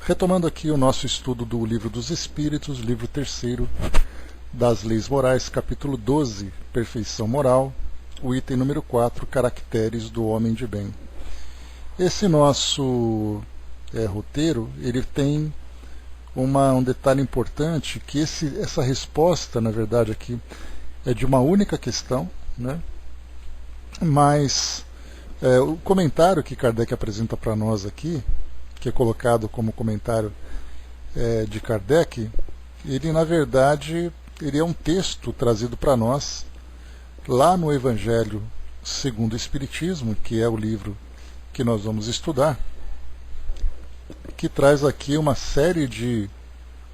Retomando aqui o nosso estudo do Livro dos Espíritos, livro 3º das Leis Morais, capítulo 12, Perfeição Moral, o item número 4, Caracteres do Homem de Bem. Esse nosso roteiro, ele tem um detalhe importante, que essa resposta, na verdade, aqui é de uma única questão, né? Mas o comentário que Kardec apresenta para nós aqui, que é colocado como comentário de Kardec, ele na verdade ele é um texto trazido para nós lá no Evangelho segundo o Espiritismo, que é o livro que nós vamos estudar, que traz aqui uma série de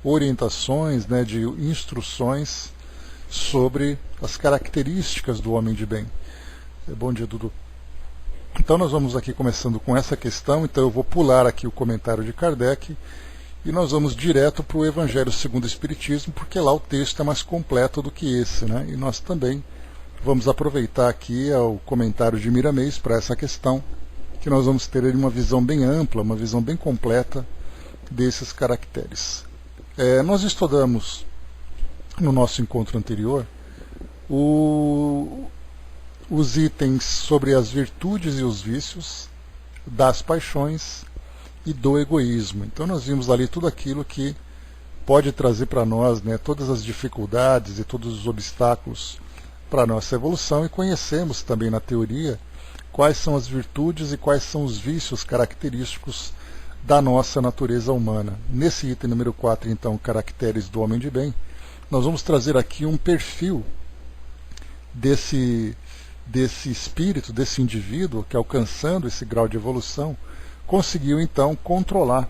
orientações, né, de instruções sobre as características do homem de bem. Bom dia, Dudu. Então nós vamos aqui começando com essa questão, então eu vou pular aqui o comentário de Kardec e nós vamos direto para o Evangelho segundo o Espiritismo, porque lá o texto é mais completo do que esse, né? E nós também vamos aproveitar aqui o comentário de Miramês para essa questão, que nós vamos ter uma visão bem ampla, uma visão bem completa desses caracteres. Nós estudamos no nosso encontro anterior os itens sobre as virtudes e os vícios, das paixões e do egoísmo. Então nós vimos ali tudo aquilo que pode trazer para nós, né, todas as dificuldades e todos os obstáculos para a nossa evolução, e conhecemos também na teoria quais são as virtudes e quais são os vícios característicos da nossa natureza humana. Nesse item número 4, então, Caracteres do Homem de Bem, nós vamos trazer aqui um perfil desse espírito, desse indivíduo que, alcançando esse grau de evolução, conseguiu então controlar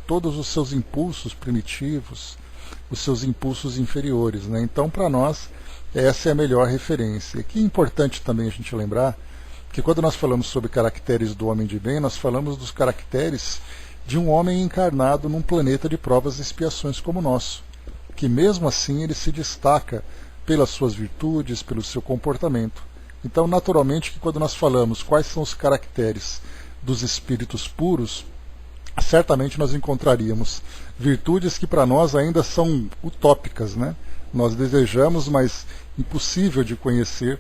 todos os seus impulsos primitivos, os seus impulsos inferiores, né? Então, para nós, essa é a melhor referência. E que é importante também a gente lembrar que quando nós falamos sobre caracteres do homem de bem, nós falamos dos caracteres de um homem encarnado num planeta de provas e expiações como o nosso, que mesmo assim ele se destaca pelas suas virtudes, pelo seu comportamento. Então, naturalmente, que quando nós falamos quais são os caracteres dos espíritos puros, certamente nós encontraríamos virtudes que para nós ainda são utópicas, né? Nós desejamos, mas impossível de conhecer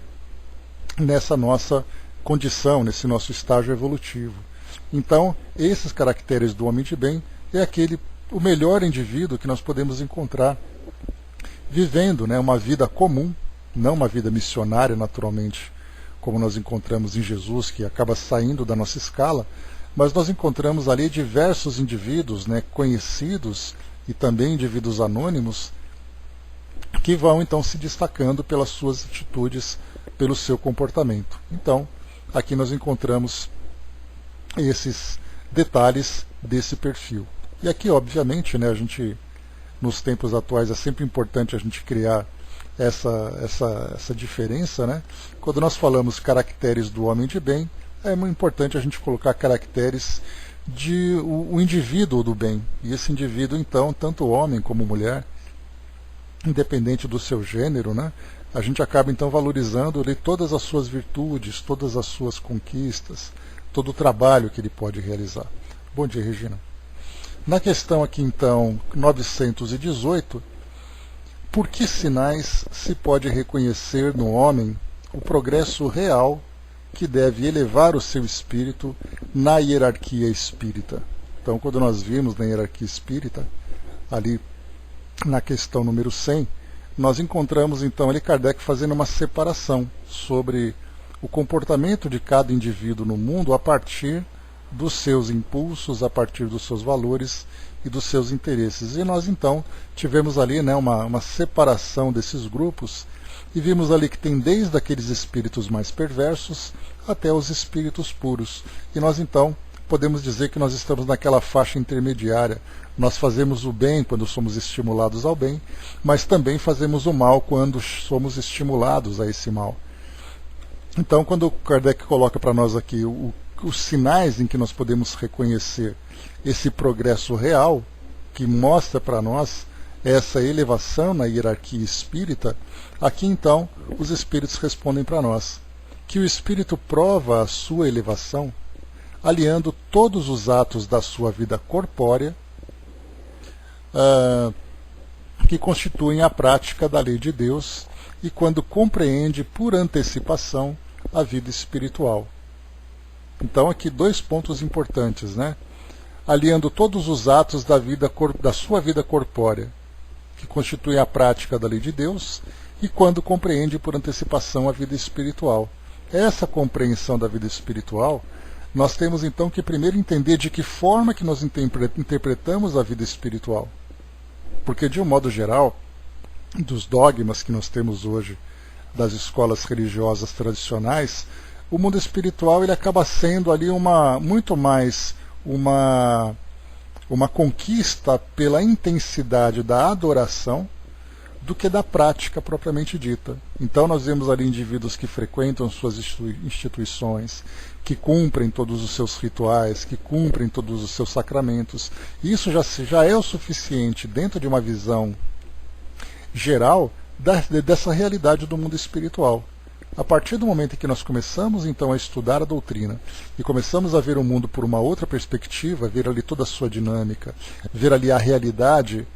nessa nossa condição, nesse nosso estágio evolutivo. Então, esses caracteres do homem de bem é o melhor indivíduo que nós podemos encontrar vivendo, né, uma vida comum, não uma vida missionária, naturalmente, como nós encontramos em Jesus, que acaba saindo da nossa escala, mas nós encontramos ali diversos indivíduos, né, conhecidos e também indivíduos anônimos, que vão então se destacando pelas suas atitudes, pelo seu comportamento. Então, aqui nós encontramos esses detalhes desse perfil. E aqui, obviamente, né, nos tempos atuais é sempre importante a gente criar essa diferença, né? Quando nós falamos caracteres do homem de bem, é muito importante a gente colocar caracteres o indivíduo do bem. E esse indivíduo, então, tanto homem como mulher, independente do seu gênero, né? A gente acaba então valorizando ali todas as suas virtudes, todas as suas conquistas, todo o trabalho que ele pode realizar. Bom dia, Regina. Na questão aqui então 918, por que sinais se pode reconhecer no homem o progresso real que deve elevar o seu espírito na hierarquia espírita? Então, quando nós vimos na hierarquia espírita, ali na questão número 100, nós encontramos então ali Kardec fazendo uma separação sobre o comportamento de cada indivíduo no mundo a partir dos seus impulsos, a partir dos seus valores e dos seus interesses. E nós então tivemos ali, né, uma separação desses grupos e vimos ali que tem desde aqueles espíritos mais perversos até os espíritos puros. E nós então podemos dizer que nós estamos naquela faixa intermediária. Nós fazemos o bem quando somos estimulados ao bem, mas também fazemos o mal quando somos estimulados a esse mal. Então, quando o Kardec coloca para nós aqui os sinais em que nós podemos reconhecer esse progresso real, que mostra para nós essa elevação na hierarquia espírita, aqui então os espíritos respondem para nós que o espírito prova a sua elevação aliando todos os atos da sua vida corpórea que constituem a prática da lei de Deus e quando compreende por antecipação a vida espiritual. Então aqui dois pontos importantes, né? Aliando todos os atos da sua vida corpórea, que constituem a prática da lei de Deus, e quando compreende por antecipação a vida espiritual. Essa compreensão da vida espiritual, nós temos então que primeiro entender de que forma que nós interpretamos a vida espiritual. Porque, de um modo geral, dos dogmas que nós temos hoje das escolas religiosas tradicionais, o mundo espiritual ele acaba sendo ali muito mais uma conquista pela intensidade da adoração do que da prática propriamente dita. Então nós vemos ali indivíduos que frequentam suas instituições, que cumprem todos os seus rituais, que cumprem todos os seus sacramentos. Isso já é o suficiente dentro de uma visão geral dessa realidade do mundo espiritual. A partir do momento em que nós começamos então a estudar a doutrina e começamos a ver o mundo por uma outra perspectiva, ver ali toda a sua dinâmica, ver ali a realidade,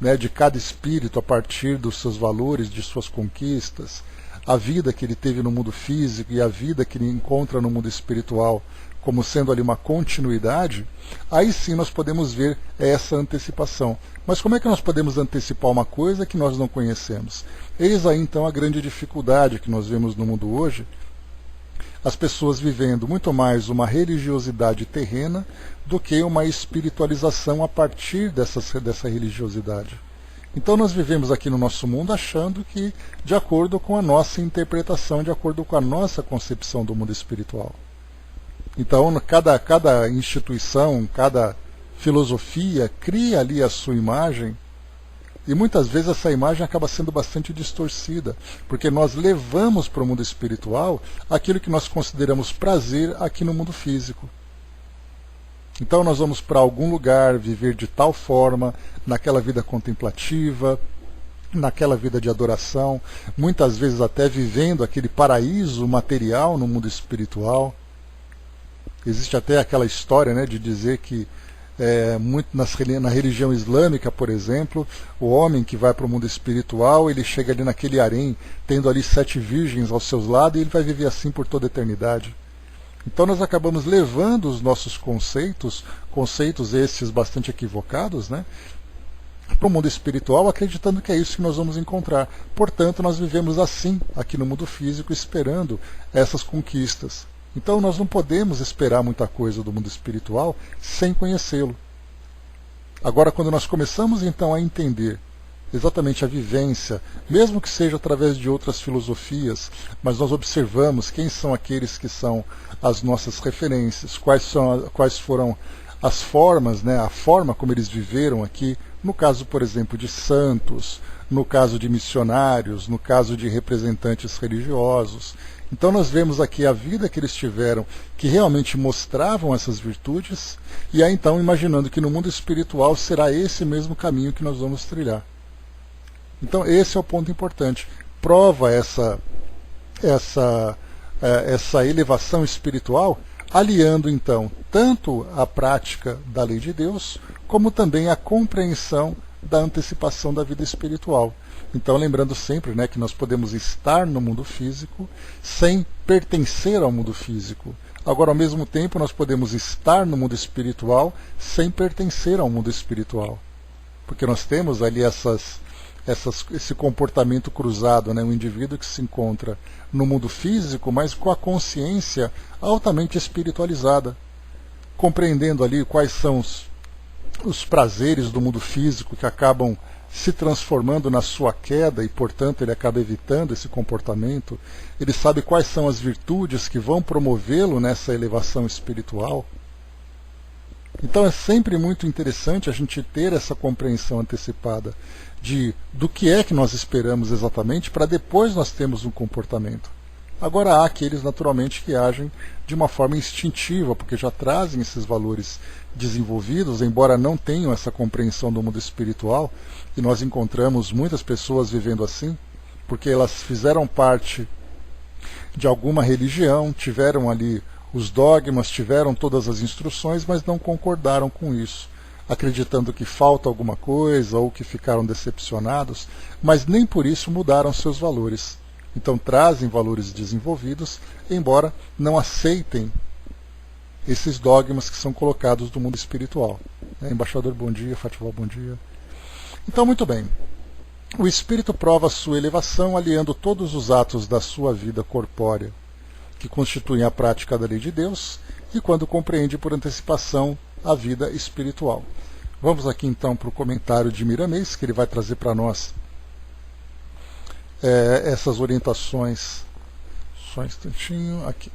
né, de cada espírito a partir dos seus valores, de suas conquistas, a vida que ele teve no mundo físico e a vida que ele encontra no mundo espiritual, como sendo ali uma continuidade, aí sim nós podemos ver essa antecipação. Mas como é que nós podemos antecipar uma coisa que nós não conhecemos? Eis aí então a grande dificuldade que nós vemos no mundo hoje, as pessoas vivendo muito mais uma religiosidade terrena do que uma espiritualização a partir dessa religiosidade. Então nós vivemos aqui no nosso mundo achando que, de acordo com a nossa interpretação, de acordo com a nossa concepção do mundo espiritual. Então cada instituição, cada filosofia cria ali a sua imagem, e muitas vezes essa imagem acaba sendo bastante distorcida, porque nós levamos para o mundo espiritual aquilo que nós consideramos prazer aqui no mundo físico. Então nós vamos para algum lugar viver de tal forma, naquela vida contemplativa, naquela vida de adoração, muitas vezes até vivendo aquele paraíso material no mundo espiritual. Existe até aquela história, né, de dizer que na religião islâmica, por exemplo, o homem que vai para o mundo espiritual, ele chega ali naquele harém, tendo ali 7 virgens aos seus lados, e ele vai viver assim por toda a eternidade. Então nós acabamos levando os nossos conceitos esses bastante equivocados, né, para o mundo espiritual, acreditando que é isso que nós vamos encontrar. Portanto, nós vivemos assim, aqui no mundo físico, esperando essas conquistas. Então nós não podemos esperar muita coisa do mundo espiritual sem conhecê-lo. Agora, quando nós começamos então a entender exatamente a vivência, mesmo que seja através de outras filosofias, mas nós observamos quem são aqueles que são as nossas referências, quais foram as formas, né, a forma como eles viveram aqui, no caso, por exemplo, de santos, no caso de missionários, no caso de representantes religiosos. Então nós vemos aqui a vida que eles tiveram, que realmente mostravam essas virtudes, e aí então imaginando que no mundo espiritual será esse mesmo caminho que nós vamos trilhar. Então esse é o ponto importante. Prova essa elevação espiritual, aliando então tanto a prática da lei de Deus, como também a compreensão da antecipação da vida espiritual. Então, lembrando sempre, né, que nós podemos estar no mundo físico sem pertencer ao mundo físico. Agora, ao mesmo tempo, nós podemos estar no mundo espiritual sem pertencer ao mundo espiritual. Porque nós temos ali esse comportamento cruzado, né, um indivíduo que se encontra no mundo físico, mas com a consciência altamente espiritualizada, compreendendo ali quais são os prazeres do mundo físico que acabam se transformando na sua queda e, portanto, ele acaba evitando esse comportamento. Ele sabe quais são as virtudes que vão promovê-lo nessa elevação espiritual. Então é sempre muito interessante a gente ter essa compreensão antecipada do que é que nós esperamos exatamente, para depois nós termos um comportamento. Agora há aqueles naturalmente que agem de uma forma instintiva, porque já trazem esses valores desenvolvidos, embora não tenham essa compreensão do mundo espiritual, e nós encontramos muitas pessoas vivendo assim, porque elas fizeram parte de alguma religião, tiveram ali os dogmas, tiveram todas as instruções, mas não concordaram com isso. acreditando que falta alguma coisa ou que ficaram decepcionados, mas nem por isso mudaram seus valores. Então trazem valores desenvolvidos, embora não aceitem esses dogmas que são colocados do mundo espiritual. Embaixador, bom dia. Fatival, bom dia. Então, muito bem. O espírito prova a sua elevação aliando todos os atos da sua vida corpórea, que constituem a prática da lei de Deus, e quando compreende por antecipação a vida espiritual. Vamos aqui então para o comentário de Miramês, que ele vai trazer para nós essas orientações. Só um instantinho, aqui.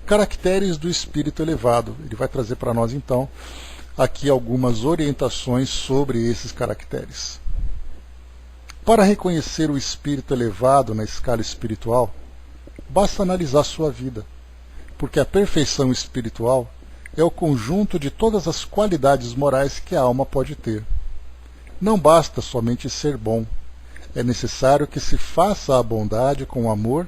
Caracteres do espírito elevado. Ele vai trazer para nós então aqui algumas orientações sobre esses caracteres. Para reconhecer o espírito elevado na escala espiritual, basta analisar sua vida, porque a perfeição espiritual é o conjunto de todas as qualidades morais que a alma pode ter. Não basta somente ser bom, é necessário que se faça a bondade com amor,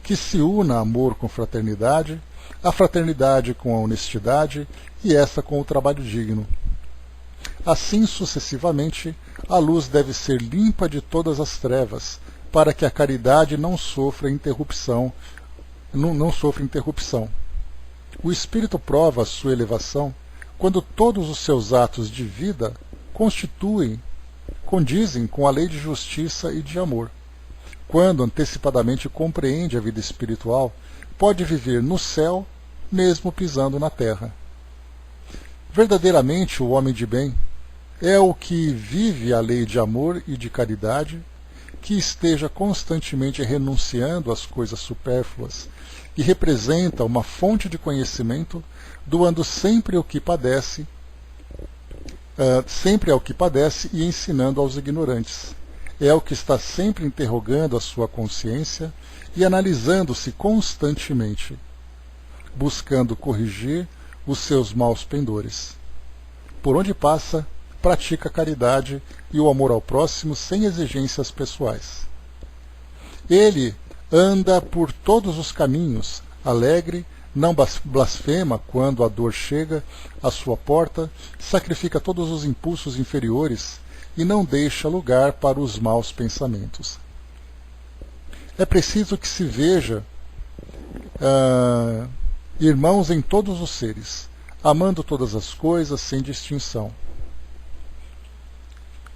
que se una amor com fraternidade, a fraternidade com a honestidade e essa com o trabalho digno. Assim sucessivamente, a luz deve ser limpa de todas as trevas, para que a caridade não sofra interrupção. O espírito prova a sua elevação quando todos os seus atos de vida condizem com a lei de justiça e de amor. Quando antecipadamente compreende a vida espiritual, pode viver no céu, mesmo pisando na terra. Verdadeiramente, o homem de bem é o que vive a lei de amor e de caridade, que esteja constantemente renunciando às coisas supérfluas e representa uma fonte de conhecimento, doando sempre ao que padece e ensinando aos ignorantes. É o que está sempre interrogando a sua consciência e analisando-se constantemente, buscando corrigir os seus maus pendores. Por onde passa, pratica a caridade e o amor ao próximo sem exigências pessoais. Ele anda por todos os caminhos, alegre, não blasfema quando a dor chega à sua porta, sacrifica todos os impulsos inferiores e não deixa lugar para os maus pensamentos. É preciso que se veja irmãos em todos os seres, amando todas as coisas sem distinção.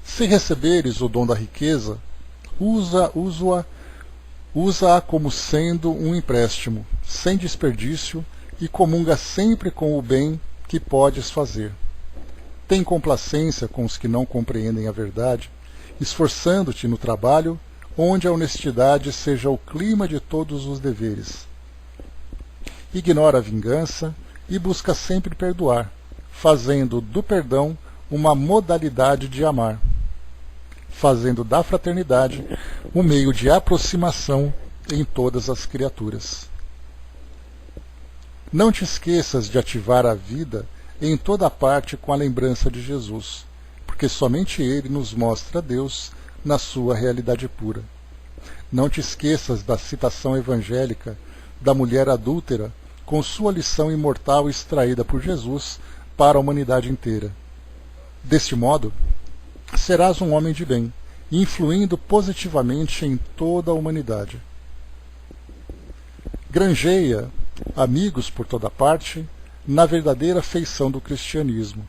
Se receberes o dom da riqueza, usa-a como sendo um empréstimo, sem desperdício, e comunga sempre com o bem que podes fazer. Tem complacência com os que não compreendem a verdade, esforçando-te no trabalho, onde a honestidade seja o clima de todos os deveres. Ignora a vingança e busca sempre perdoar, fazendo do perdão uma modalidade de amar, fazendo da fraternidade um meio de aproximação em todas as criaturas. Não te esqueças de ativar a vida em toda parte com a lembrança de Jesus, porque somente Ele nos mostra Deus na sua realidade pura. Não te esqueças da citação evangélica da mulher adúltera com sua lição imortal extraída por Jesus para a humanidade inteira. Deste modo, serás um homem de bem, influindo positivamente em toda a humanidade. Granjeia amigos por toda parte, na verdadeira feição do cristianismo.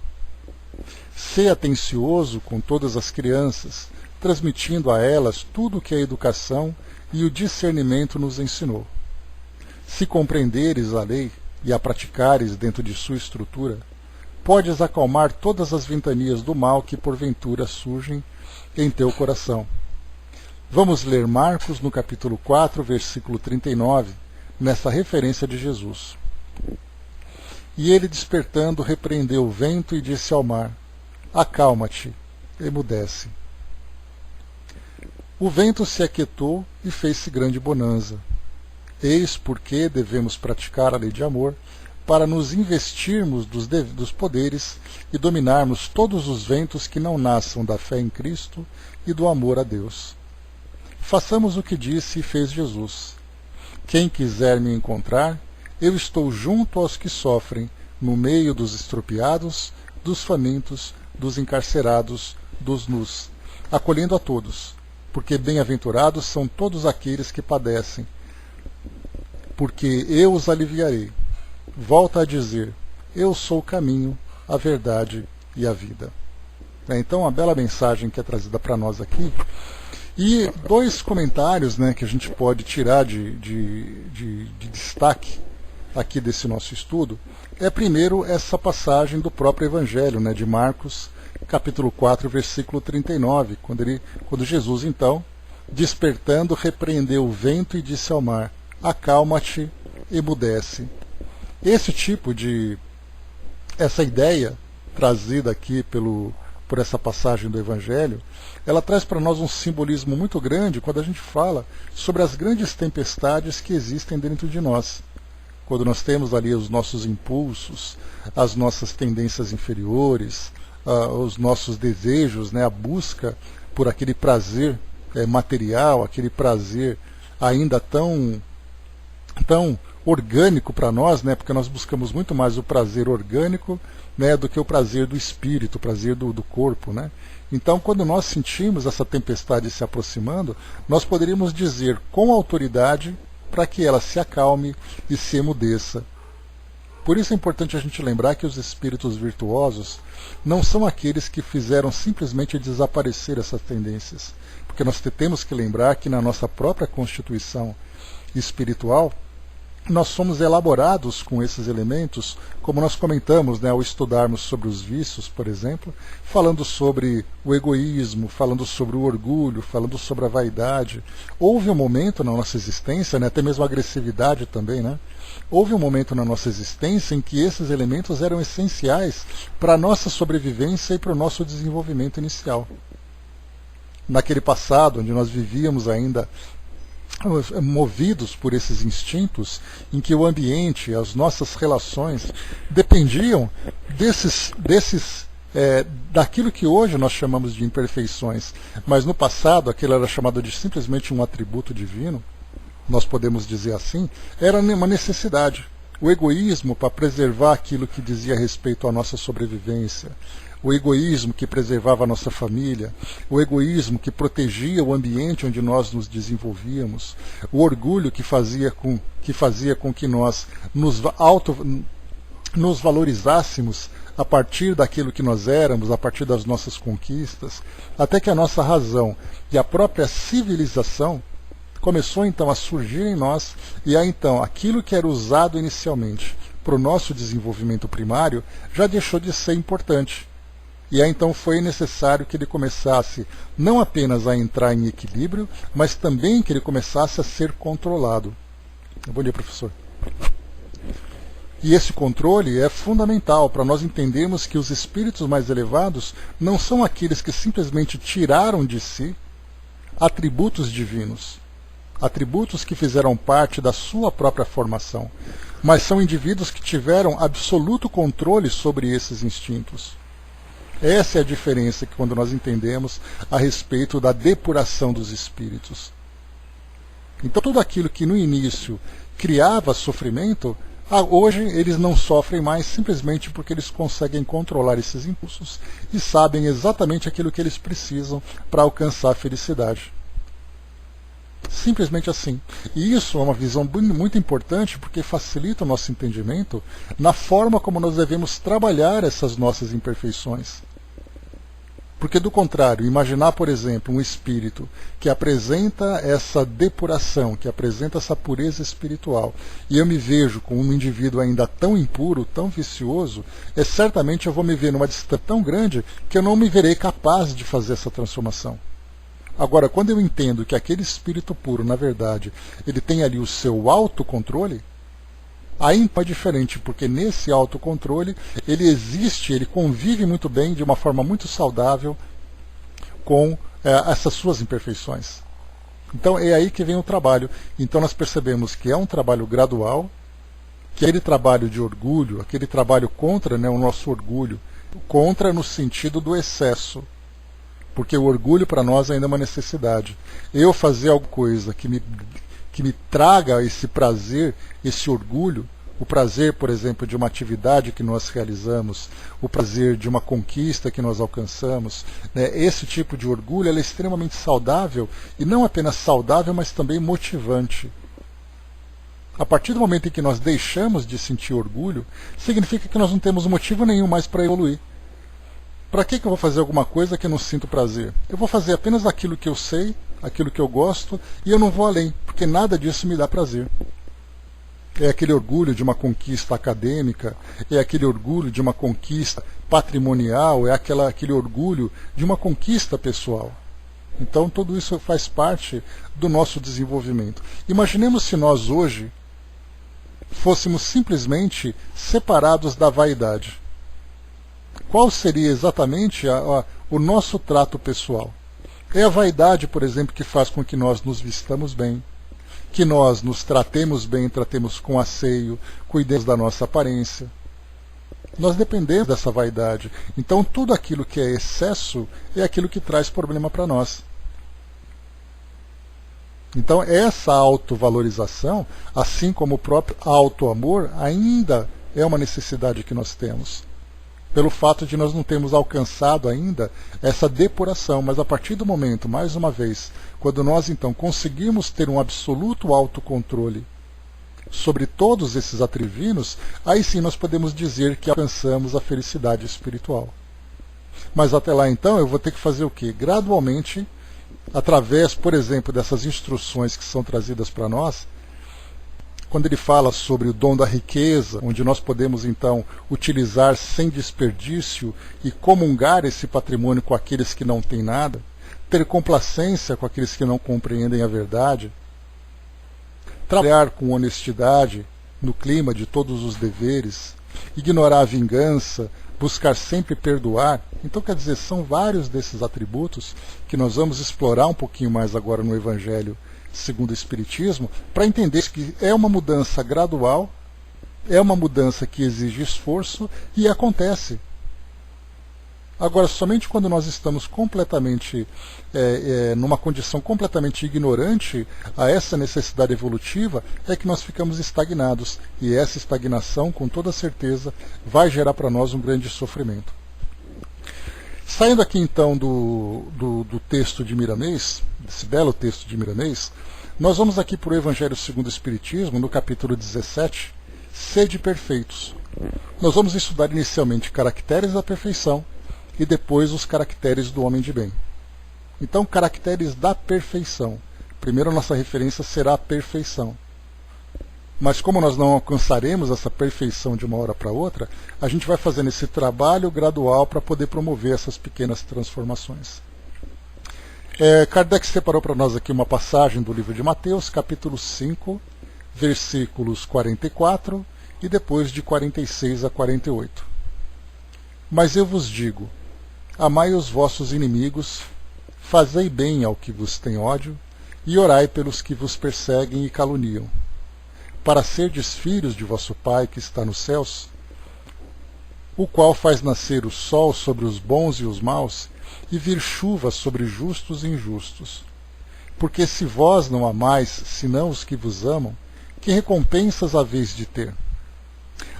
Sê atencioso com todas as crianças, transmitindo a elas tudo o que a educação e o discernimento nos ensinou. Se compreenderes a lei e a praticares dentro de sua estrutura, podes acalmar todas as ventanias do mal que porventura surgem em teu coração. Vamos ler Marcos no capítulo 4, versículo 39, nessa referência de Jesus. E ele, despertando, repreendeu o vento e disse ao mar: acalma-te, emudece. O vento se aquietou e fez-se grande bonança. Eis porque devemos praticar a lei de amor, para nos investirmos dos poderes e dominarmos todos os ventos que não nasçam da fé em Cristo e do amor a Deus. Façamos o que disse e fez Jesus: quem quiser me encontrar, eu estou junto aos que sofrem, no meio dos estropiados, dos famintos, dos encarcerados, dos nus, acolhendo a todos, porque bem-aventurados são todos aqueles que padecem, porque eu os aliviarei. Volta a dizer, eu sou o caminho, a verdade e a vida. Então, uma bela mensagem que é trazida para nós aqui. E dois comentários, né, que a gente pode tirar de destaque aqui desse nosso estudo. É primeiro essa passagem do próprio Evangelho, né, de Marcos, capítulo 4, versículo 39, quando Jesus, então, despertando, repreendeu o vento e disse ao mar, acalma-te, emudece. Essa ideia trazida aqui por essa passagem do Evangelho, ela traz para nós um simbolismo muito grande quando a gente fala sobre as grandes tempestades que existem dentro de nós. Quando nós temos ali os nossos impulsos, as nossas tendências inferiores, os nossos desejos, né, a busca por aquele prazer material, aquele prazer ainda tão orgânico para nós, né, porque nós buscamos muito mais o prazer orgânico, né, do que o prazer do espírito, o prazer do corpo, né? Então, quando nós sentimos essa tempestade se aproximando, nós poderíamos dizer com autoridade para que ela se acalme e se emudeça. Por isso é importante a gente lembrar que os espíritos virtuosos não são aqueles que fizeram simplesmente desaparecer essas tendências, porque nós temos que lembrar que na nossa própria constituição espiritual, nós somos elaborados com esses elementos, como nós comentamos, né, ao estudarmos sobre os vícios, por exemplo, falando sobre o egoísmo, falando sobre o orgulho, falando sobre a vaidade. Houve um momento na nossa existência, né, até mesmo a agressividade também, né? Houve um momento na nossa existência em que esses elementos eram essenciais para a nossa sobrevivência e para o nosso desenvolvimento inicial. Naquele passado, onde nós vivíamos ainda movidos por esses instintos, em que o ambiente, as nossas relações dependiam daquilo que hoje nós chamamos de imperfeições, mas no passado aquilo era chamado de simplesmente um atributo divino, nós podemos dizer assim, era uma necessidade. O egoísmo para preservar aquilo que dizia respeito à nossa sobrevivência, o egoísmo que preservava a nossa família, o egoísmo que protegia o ambiente onde nós nos desenvolvíamos, o orgulho que fazia com que nós nos valorizássemos a partir daquilo que nós éramos, a partir das nossas conquistas, até que a nossa razão e a própria civilização começou então a surgir em nós, e aí então aquilo que era usado inicialmente para o nosso desenvolvimento primário já deixou de ser importante. E aí então foi necessário que ele começasse não apenas a entrar em equilíbrio, mas também que ele começasse a ser controlado. Bom dia, professor. E esse controle é fundamental para nós entendermos que os espíritos mais elevados não são aqueles que simplesmente tiraram de si atributos divinos, atributos que fizeram parte da sua própria formação, mas são indivíduos que tiveram absoluto controle sobre esses instintos. Essa é a diferença que quando nós entendemos a respeito da depuração dos espíritos. Então tudo aquilo que no início criava sofrimento, hoje eles não sofrem mais simplesmente porque eles conseguem controlar esses impulsos e sabem exatamente aquilo que eles precisam para alcançar a felicidade. Simplesmente assim. E isso é uma visão muito importante porque facilita o nosso entendimento na forma como nós devemos trabalhar essas nossas imperfeições. Porque do contrário, imaginar, por exemplo, um espírito que apresenta essa depuração, que apresenta essa pureza espiritual, e eu me vejo com um indivíduo ainda tão impuro, tão vicioso, certamente eu vou me ver numa distância tão grande que eu não me verei capaz de fazer essa transformação. Agora, quando eu entendo que aquele espírito puro, na verdade, ele tem ali o seu autocontrole, aí é diferente, porque nesse autocontrole ele existe, ele convive muito bem, de uma forma muito saudável, com essas suas imperfeições. Então é aí que vem o trabalho. Então nós percebemos que é um trabalho gradual, que aquele trabalho de orgulho, aquele trabalho contra, né, o nosso orgulho, contra no sentido do excesso. Porque o orgulho para nós ainda é uma necessidade. Eu fazer alguma coisa que me traga esse prazer, esse orgulho, o prazer, por exemplo, de uma atividade que nós realizamos, o prazer de uma conquista que nós alcançamos, né? Esse tipo de orgulho é extremamente saudável, e não apenas saudável, mas também motivante. A partir do momento em que nós deixamos de sentir orgulho, significa que nós não temos motivo nenhum mais para evoluir. Para que eu vou fazer alguma coisa que eu não sinto prazer? Eu vou fazer apenas aquilo que eu sei, aquilo que eu gosto, e eu não vou além, porque nada disso me dá prazer. É aquele orgulho de uma conquista acadêmica, é aquele orgulho de uma conquista patrimonial, é aquele orgulho de uma conquista pessoal. Então tudo isso faz parte do nosso desenvolvimento. Imaginemos se nós hoje fôssemos simplesmente separados da vaidade. Qual seria exatamente o nosso trato pessoal? É a vaidade, por exemplo, que faz com que nós nos vistamos bem, que nós nos tratemos bem, tratemos com asseio, cuidemos da nossa aparência. Nós dependemos dessa vaidade. Então tudo aquilo que é excesso é aquilo que traz problema para nós. Então essa autovalorização, assim como o próprio autoamor, ainda é uma necessidade que nós temos. Pelo fato de nós não termos alcançado ainda essa depuração, mas a partir do momento, mais uma vez, quando nós então conseguimos ter um absoluto autocontrole sobre todos esses atrivinos, aí sim nós podemos dizer que alcançamos a felicidade espiritual. Mas até lá então eu vou ter que fazer o quê? Gradualmente, através, por exemplo, dessas instruções que são trazidas para nós, quando ele fala sobre o dom da riqueza, onde nós podemos então utilizar sem desperdício e comungar esse patrimônio com aqueles que não têm nada, ter complacência com aqueles que não compreendem a verdade, trabalhar com honestidade no clima de todos os deveres, ignorar a vingança, buscar sempre perdoar. Então, quer dizer, são vários desses atributos que nós vamos explorar um pouquinho mais agora no Evangelho segundo o Espiritismo, para entender que é uma mudança gradual, é uma mudança que exige esforço e acontece. Agora, somente quando nós estamos completamente, numa condição completamente ignorante a essa necessidade evolutiva, é que nós ficamos estagnados. E essa estagnação, com toda certeza, vai gerar para nós um grande sofrimento. Saindo aqui então do texto de Miramês, desse belo texto de Miramês, nós vamos aqui para o Evangelho segundo o Espiritismo, no capítulo 17, Sede perfeitos. Nós vamos estudar inicialmente caracteres da perfeição e depois os caracteres do homem de bem. Então, caracteres da perfeição. Primeiro a nossa referência será a perfeição. Mas como nós não alcançaremos essa perfeição de uma hora para outra, a gente vai fazendo esse trabalho gradual para poder promover essas pequenas transformações. Kardec separou para nós aqui uma passagem do livro de Mateus, capítulo 5, versículos 44 e depois de 46 a 48. Mas eu vos digo, amai os vossos inimigos, fazei bem ao que vos tem ódio, e orai pelos que vos perseguem e caluniam, para serdes filhos de vosso Pai que está nos céus, o qual faz nascer o sol sobre os bons e os maus, e vir chuva sobre justos e injustos. Porque se vós não amais, senão os que vos amam, que recompensas haveis de ter?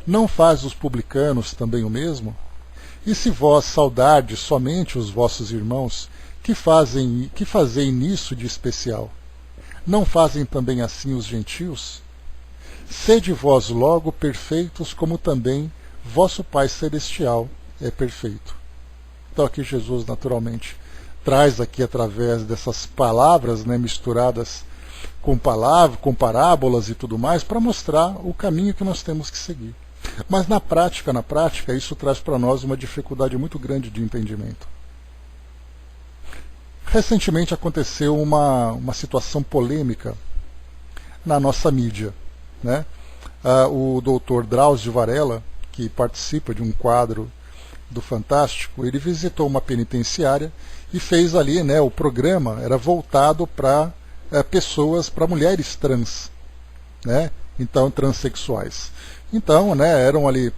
Não faz os publicanos também o mesmo? E se vós saudardes somente os vossos irmãos, que fazei nisso de especial? Não fazem também assim os gentios? Sede vós logo perfeitos, como também vosso Pai Celestial é perfeito. Então aqui Jesus naturalmente traz aqui através dessas palavras, né, misturadas com parábolas e tudo mais, para mostrar o caminho que nós temos que seguir. Mas na prática, isso traz para nós uma dificuldade muito grande de entendimento. Recentemente aconteceu uma situação polêmica na nossa mídia, né? O doutor Drauzio Varela, que participa de um quadro do Fantástico, ele visitou uma penitenciária e fez ali, né, o programa era voltado para pessoas, para mulheres trans, né? Então, transexuais. Então, né, eram ali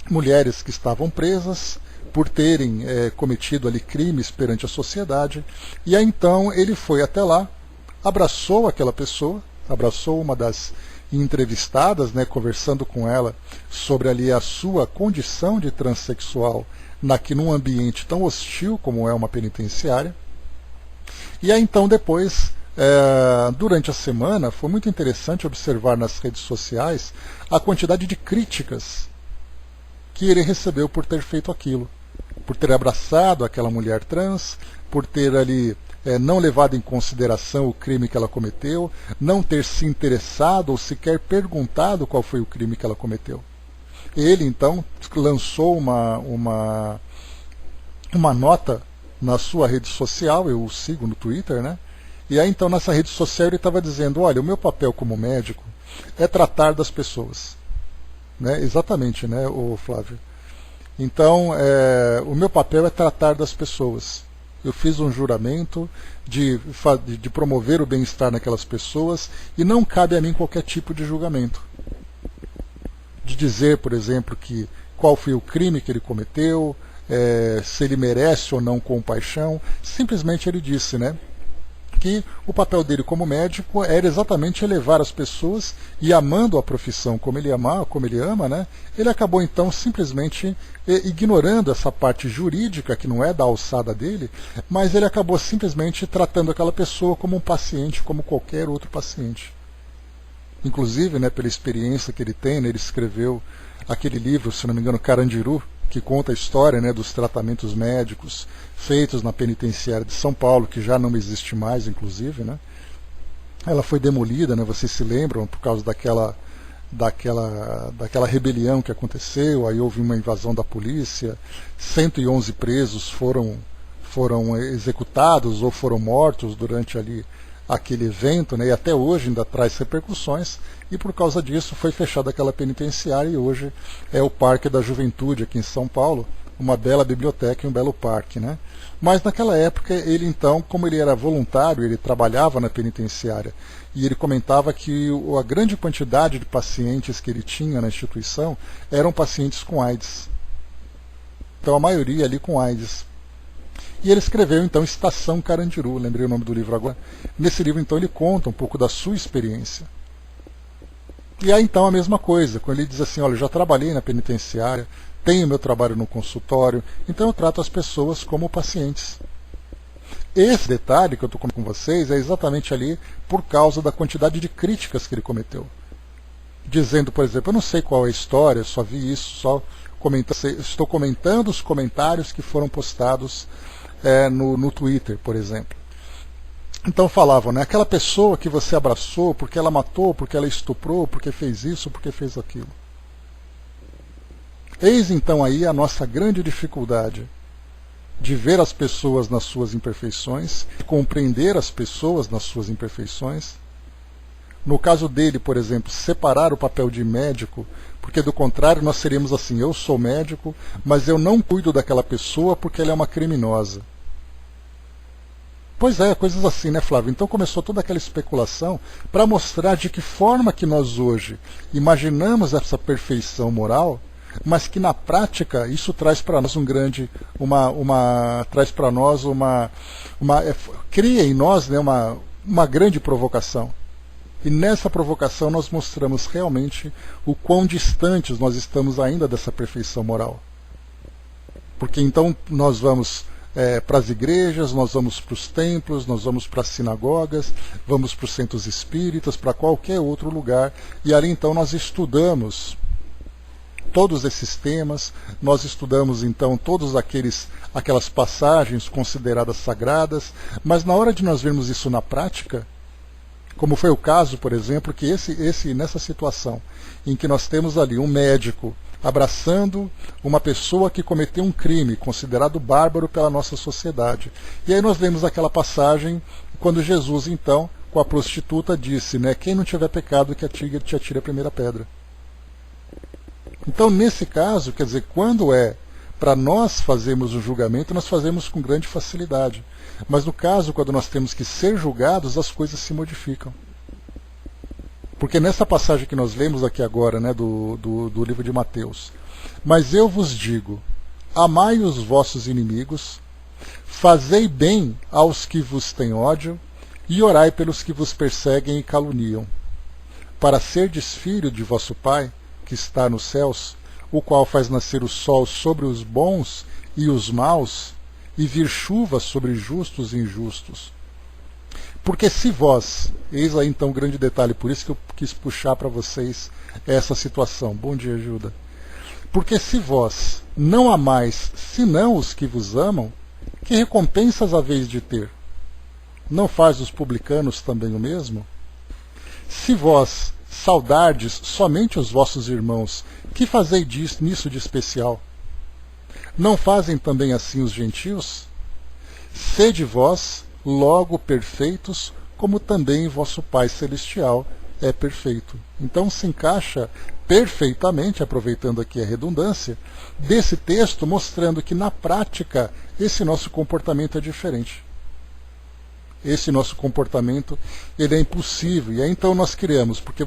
mulheres que estavam presas por terem cometido ali crimes perante a sociedade, e aí então ele foi até lá, abraçou aquela pessoa, abraçou uma das entrevistadas, né, conversando com ela sobre ali a sua condição de transexual num ambiente tão hostil como é uma penitenciária. E aí então depois, durante a semana, foi muito interessante observar nas redes sociais a quantidade de críticas que ele recebeu por ter feito aquilo, por ter abraçado aquela mulher trans, por ter ali não levado em consideração o crime que ela cometeu, não ter se interessado ou sequer perguntado qual foi o crime que ela cometeu. Ele então lançou uma nota na sua rede social, eu o sigo no Twitter, né? E aí então nessa rede social ele estava dizendo, olha, o meu papel como médico é tratar das pessoas. Né? Exatamente, né, o Flávio? Então, o meu papel é tratar das pessoas. Eu fiz um juramento de promover o bem-estar naquelas pessoas e não cabe a mim qualquer tipo de julgamento. De dizer, por exemplo, qual foi o crime que ele cometeu, se ele merece ou não compaixão. Simplesmente ele disse, né, que o papel dele como médico era exatamente elevar as pessoas, e amando a profissão como ele ama, né, ele acabou então simplesmente ignorando essa parte jurídica que não é da alçada dele, mas ele acabou simplesmente tratando aquela pessoa como um paciente, como qualquer outro paciente. Inclusive, né, pela experiência que ele tem, né, ele escreveu aquele livro, se não me engano, Carandiru, que conta a história, né, dos tratamentos médicos feitos na penitenciária de São Paulo, que já não existe mais, inclusive, né? Ela foi demolida, né, vocês se lembram, por causa daquela rebelião que aconteceu, aí houve uma invasão da polícia, 111 presos foram executados ou foram mortos durante ali aquele evento, né, e até hoje ainda traz repercussões, e por causa disso foi fechada aquela penitenciária, e hoje é o Parque da Juventude aqui em São Paulo, uma bela biblioteca e um belo parque, né? Mas naquela época ele então, como ele era voluntário, ele trabalhava na penitenciária, e ele comentava que a grande quantidade de pacientes que ele tinha na instituição eram pacientes com AIDS. Então a maioria ali com AIDS. E ele escreveu então Estação Carandiru, lembrei o nome do livro agora. Nesse livro então ele conta um pouco da sua experiência. E aí então a mesma coisa, quando ele diz assim, olha, eu já trabalhei na penitenciária, tenho meu trabalho no consultório, então eu trato as pessoas como pacientes. Esse detalhe que eu estou comentando com vocês é exatamente ali por causa da quantidade de críticas que ele cometeu. Dizendo, por exemplo, eu não sei qual é a história, só vi isso, estou comentando os comentários que foram postados no Twitter, por exemplo. Então falavam, né, aquela pessoa que você abraçou porque ela matou, porque ela estuprou, porque fez isso, porque fez aquilo. Eis então aí a nossa grande dificuldade de ver as pessoas nas suas imperfeições, compreender as pessoas nas suas imperfeições. No caso dele, por exemplo, separar o papel de médico, porque do contrário nós seríamos assim, eu sou médico, mas eu não cuido daquela pessoa porque ela é uma criminosa. Pois é, coisas assim, né, Flávio? Então começou toda aquela especulação para mostrar de que forma que nós hoje imaginamos essa perfeição moral, mas que na prática isso traz para nós cria em nós, né, uma grande provocação. E nessa provocação nós mostramos realmente o quão distantes nós estamos ainda dessa perfeição moral. Porque então nós vamos para as igrejas, nós vamos para os templos, nós vamos para as sinagogas, vamos para os centros espíritas, para qualquer outro lugar, e ali então nós estudamos todos esses temas, nós estudamos então aquelas passagens consideradas sagradas, mas na hora de nós vermos isso na prática, como foi o caso, por exemplo, que nessa situação em que nós temos ali um médico abraçando uma pessoa que cometeu um crime considerado bárbaro pela nossa sociedade. E aí nós lemos aquela passagem quando Jesus, então, com a prostituta, disse, né, quem não tiver pecado que te atire a primeira pedra. Então, nesse caso, quer dizer, quando para nós fazermos o julgamento, nós fazemos com grande facilidade. Mas no caso, quando nós temos que ser julgados, as coisas se modificam. Porque nessa passagem que nós lemos aqui agora, né, do livro de Mateus, mas eu vos digo, amai os vossos inimigos, fazei bem aos que vos têm ódio, e orai pelos que vos perseguem e caluniam. para serdes filho de vosso Pai, que está nos céus, o qual faz nascer o sol sobre os bons e os maus, e vir chuva sobre justos e injustos. Porque se vós, eis aí então um grande detalhe, por isso que eu quis puxar para vocês essa situação. Bom dia, Gilda. Porque se vós não amais senão os que vos amam, que recompensas haveis de ter? Não faz os publicanos também o mesmo? Se vós saudardes somente os vossos irmãos, que fazeis nisso de especial? Não fazem também assim os gentios? Sede vós logo perfeitos, como também vosso Pai Celestial é perfeito. Então se encaixa perfeitamente, aproveitando aqui a redundância, desse texto, mostrando que na prática esse nosso comportamento é diferente. Esse nosso comportamento ele é impossível. E aí então nós criamos, porque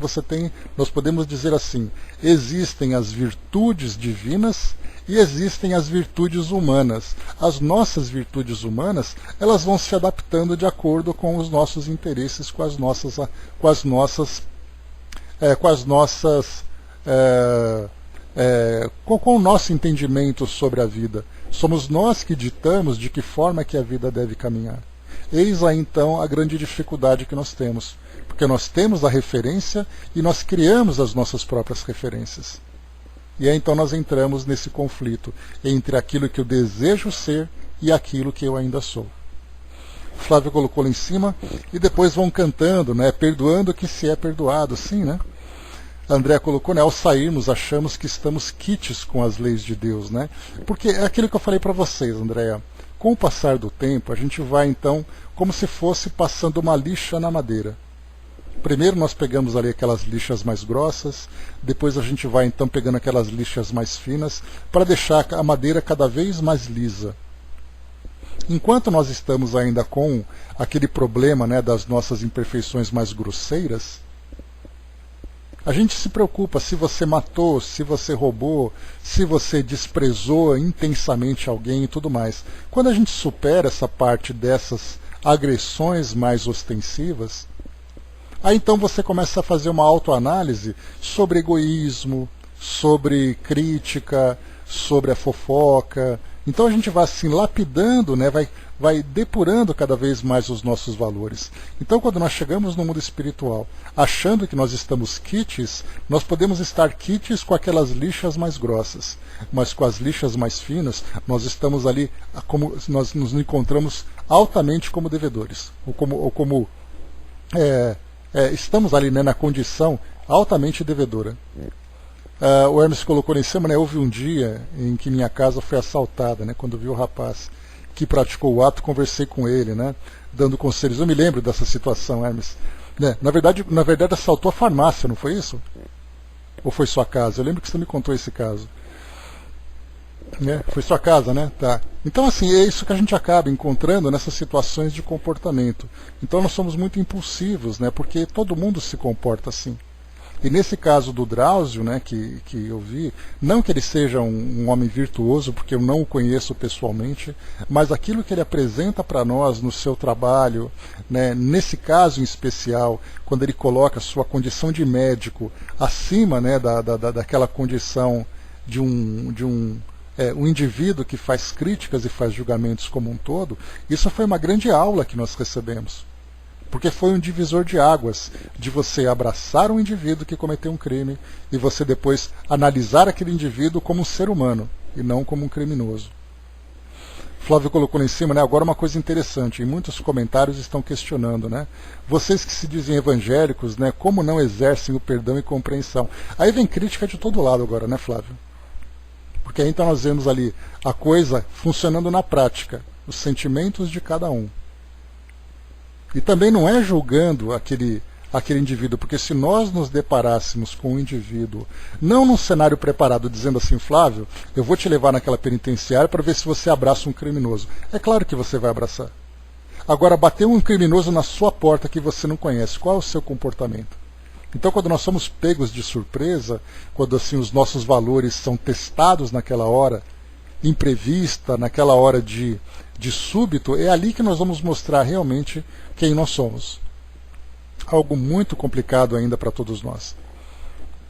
nós podemos dizer assim, existem as virtudes divinas e existem as virtudes humanas. As nossas virtudes humanas, elas vão se adaptando de acordo com os nossos interesses, com o nosso entendimento sobre a vida. Somos nós que ditamos de que forma que a vida deve caminhar. Eis aí então a grande dificuldade que nós temos, porque nós temos a referência e nós criamos as nossas próprias referências. E aí então nós entramos nesse conflito entre aquilo que eu desejo ser e aquilo que eu ainda sou. Flávio colocou lá em cima, e depois vão cantando, né? Perdoando que se é perdoado, sim, né? André colocou, né? Ao sairmos achamos que estamos quites com as leis de Deus, né? Porque é aquilo que eu falei para vocês, Andréa. Com o passar do tempo, a gente vai então como se fosse passando uma lixa na madeira. Primeiro nós pegamos ali aquelas lixas mais grossas, depois a gente vai então pegando aquelas lixas mais finas, para deixar a madeira cada vez mais lisa. Enquanto nós estamos ainda com aquele problema, né, das nossas imperfeições mais grosseiras, a gente se preocupa se você matou, se você roubou, se você desprezou intensamente alguém e tudo mais. Quando a gente supera essa parte dessas agressões mais ostensivas, aí então você começa a fazer uma autoanálise sobre egoísmo, sobre crítica, sobre a fofoca. Então a gente vai assim lapidando, né, vai depurando cada vez mais os nossos valores. Então quando nós chegamos no mundo espiritual, achando que nós estamos quites, nós podemos estar quites com aquelas lixas mais grossas, mas com as lixas mais finas, nós estamos ali, nós nos encontramos altamente como devedores, estamos ali, né, na condição altamente devedora. O Hermes colocou lá em cima, né, houve um dia em que minha casa foi assaltada, né, quando vi o rapaz que praticou o ato, conversei com ele, né, dando conselhos. Eu me lembro dessa situação, Hermes. Né, na verdade assaltou a farmácia, não foi isso? Ou foi sua casa? Eu lembro que você me contou esse caso. Né? Foi sua casa, né? Tá. Então, assim, é isso que a gente acaba encontrando nessas situações de comportamento. Então, nós somos muito impulsivos, né? Porque todo mundo se comporta assim. E nesse caso do Drauzio, né, que eu vi, não que ele seja um homem virtuoso, porque eu não o conheço pessoalmente, mas aquilo que ele apresenta para nós no seu trabalho, né, nesse caso em especial, quando ele coloca a sua condição de médico acima, né, daquela condição de um indivíduo que faz críticas e faz julgamentos como um todo, isso foi uma grande aula que nós recebemos. Porque foi um divisor de águas, de você abraçar um indivíduo que cometeu um crime e você depois analisar aquele indivíduo como um ser humano e não como um criminoso. Flávio colocou lá em cima, né, agora uma coisa interessante, e muitos comentários estão questionando, né, vocês que se dizem evangélicos, né, como não exercem o perdão e compreensão? Aí vem crítica de todo lado agora, né, Flávio? Porque aí então nós vemos ali a coisa funcionando na prática, os sentimentos de cada um. E também não é julgando aquele indivíduo, porque se nós nos deparássemos com um indivíduo, não num cenário preparado, dizendo assim, Flávio, eu vou te levar naquela penitenciária para ver se você abraça um criminoso. É claro que você vai abraçar. Agora, bater um criminoso na sua porta que você não conhece, qual é o seu comportamento? Então, quando nós somos pegos de surpresa, quando assim os nossos valores são testados naquela hora, imprevista, naquela hora de súbito, é ali que nós vamos mostrar realmente quem nós somos. algo muito complicado ainda para todos nós.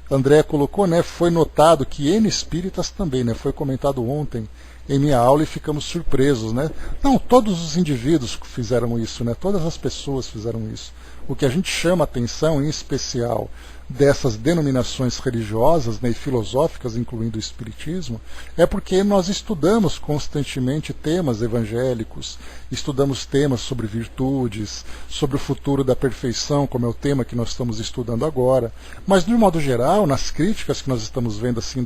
André colocou, né, foi notado que N espíritas também, né, foi comentado ontem em minha aula e ficamos surpresos, né? Não, todos os indivíduos fizeram isso, né? Todas as pessoas fizeram isso. O que a gente chama atenção, em especial, dessas denominações religiosas, né, e filosóficas, incluindo o Espiritismo, é porque nós estudamos constantemente temas evangélicos, estudamos temas sobre virtudes, sobre o futuro da perfeição, como é o tema que nós estamos estudando agora. Mas, de um modo geral, nas críticas que nós estamos vendo assim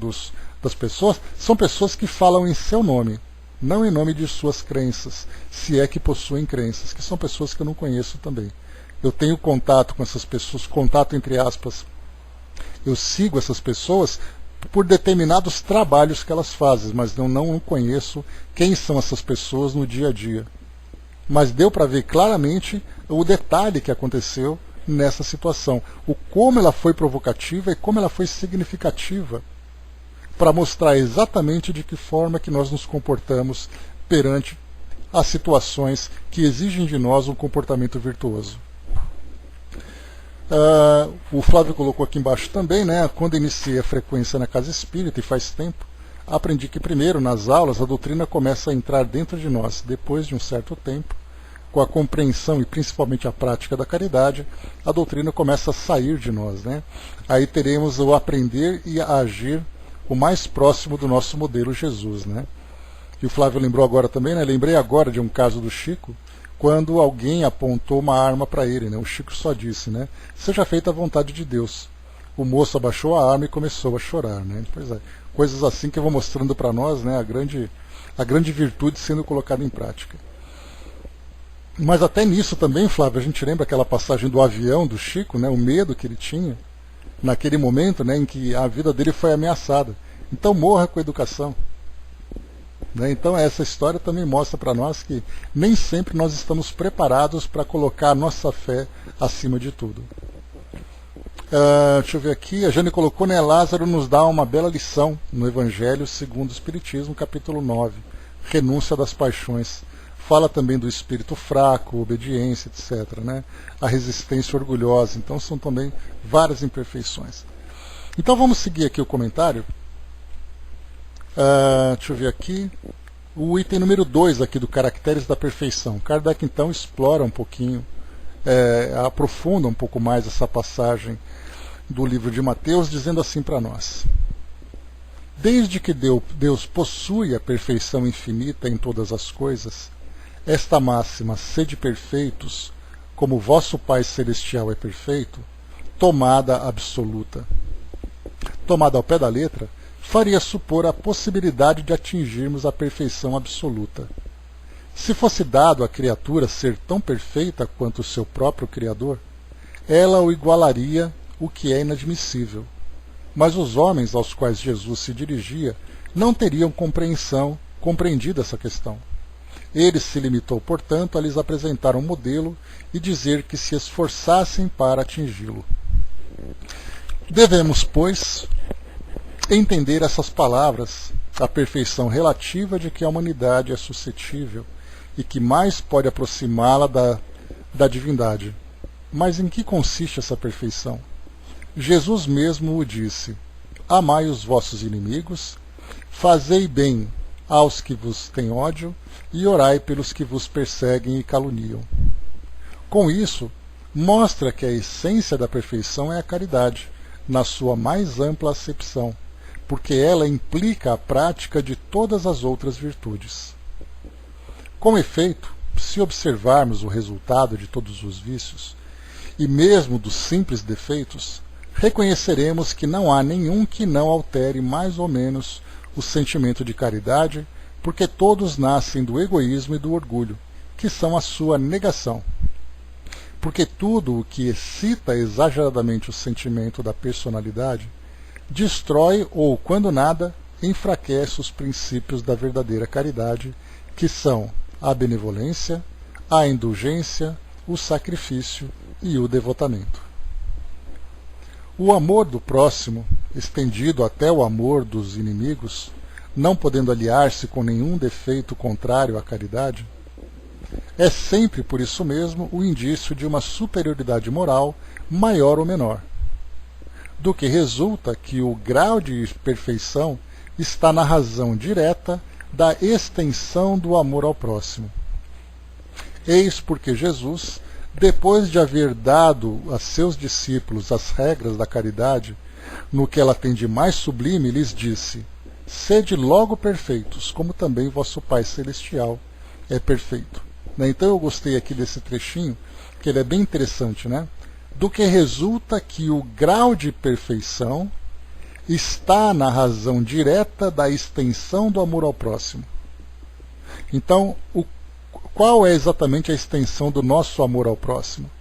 das pessoas, são pessoas que falam em seu nome, não em nome de suas crenças, se é que possuem crenças, que são pessoas que eu não conheço também. Eu tenho contato com essas pessoas, contato entre aspas, eu sigo essas pessoas por determinados trabalhos que elas fazem, mas eu não conheço quem são essas pessoas no dia a dia. Mas deu para ver claramente o detalhe que aconteceu nessa situação, o como ela foi provocativa e como ela foi significativa, para mostrar exatamente de que forma que nós nos comportamos perante as situações que exigem de nós um comportamento virtuoso. O Flávio colocou aqui embaixo também, né, quando iniciei a frequência na casa espírita, e faz tempo, aprendi que primeiro, nas aulas, a doutrina começa a entrar dentro de nós. Depois de um certo tempo, com a compreensão e principalmente a prática da caridade, a doutrina começa a sair de nós, né? Aí teremos o aprender e a agir o mais próximo do nosso modelo Jesus, né? E o Flávio lembrou agora também, né? Lembrei agora de um caso do Chico, quando alguém apontou uma arma para ele, né? O Chico só disse, né? Seja feita a vontade de Deus. O moço abaixou a arma e começou a chorar, né? Pois é, coisas assim que eu vou mostrando para nós, né? A grande virtude sendo colocada em prática. Mas até nisso também, Flávio, a gente lembra aquela passagem do avião do Chico, né? O medo que ele tinha naquele momento, né? Em que a vida dele foi ameaçada. Então morra com a educação. Então essa história também mostra para nós que nem sempre nós estamos preparados para colocar a nossa fé acima de tudo. Deixa eu ver aqui, a Jane colocou, né, Lázaro nos dá uma bela lição no Evangelho segundo o Espiritismo, capítulo 9, renúncia das paixões. Fala também do espírito fraco, obediência, etc., né? A resistência orgulhosa. Então são também várias imperfeições. Então vamos seguir aqui o comentário. Deixa eu ver aqui. O item número 2 aqui do Caracteres da Perfeição. Kardec então explora um pouquinho, aprofunda um pouco mais essa passagem do livro de Mateus, dizendo assim para nós: desde que Deus possui a perfeição infinita em todas as coisas, esta máxima, sede perfeitos, como vosso Pai Celestial é perfeito, tomada absoluta. Tomada ao pé da letra, faria supor a possibilidade de atingirmos a perfeição absoluta. Se fosse dado à criatura ser tão perfeita quanto o seu próprio Criador, ela o igualaria, o que é inadmissível. Mas os homens aos quais Jesus se dirigia não teriam compreendido essa questão. Ele se limitou, portanto, a lhes apresentar um modelo e dizer que se esforçassem para atingi-lo. Devemos, pois, entender essas palavras, a perfeição relativa de que a humanidade é suscetível e que mais pode aproximá-la da divindade. Mas em que consiste essa perfeição? Jesus mesmo o disse: amai os vossos inimigos, fazei bem aos que vos têm ódio e orai pelos que vos perseguem e caluniam. Com isso, mostra que a essência da perfeição é a caridade, na sua mais ampla acepção, porque ela implica a prática de todas as outras virtudes. Com efeito, se observarmos o resultado de todos os vícios, e mesmo dos simples defeitos, reconheceremos que não há nenhum que não altere mais ou menos o sentimento de caridade, porque todos nascem do egoísmo e do orgulho, que são a sua negação. Porque tudo o que excita exageradamente o sentimento da personalidade destrói ou, quando nada, enfraquece os princípios da verdadeira caridade, que são a benevolência, a indulgência, o sacrifício e o devotamento. O amor do próximo, estendido até o amor dos inimigos, não podendo aliar-se com nenhum defeito contrário à caridade, é sempre, por isso mesmo, o indício de uma superioridade moral maior ou menor, do que resulta que o grau de perfeição está na razão direta da extensão do amor ao próximo. Eis porque Jesus, depois de haver dado a seus discípulos as regras da caridade, no que ela tem de mais sublime, lhes disse: sede logo perfeitos, como também vosso Pai Celestial é perfeito. Então eu gostei aqui desse trechinho, que ele é bem interessante, né? Do que resulta que o grau de perfeição está na razão direta da extensão do amor ao próximo. Então, qual é exatamente a extensão do nosso amor ao próximo?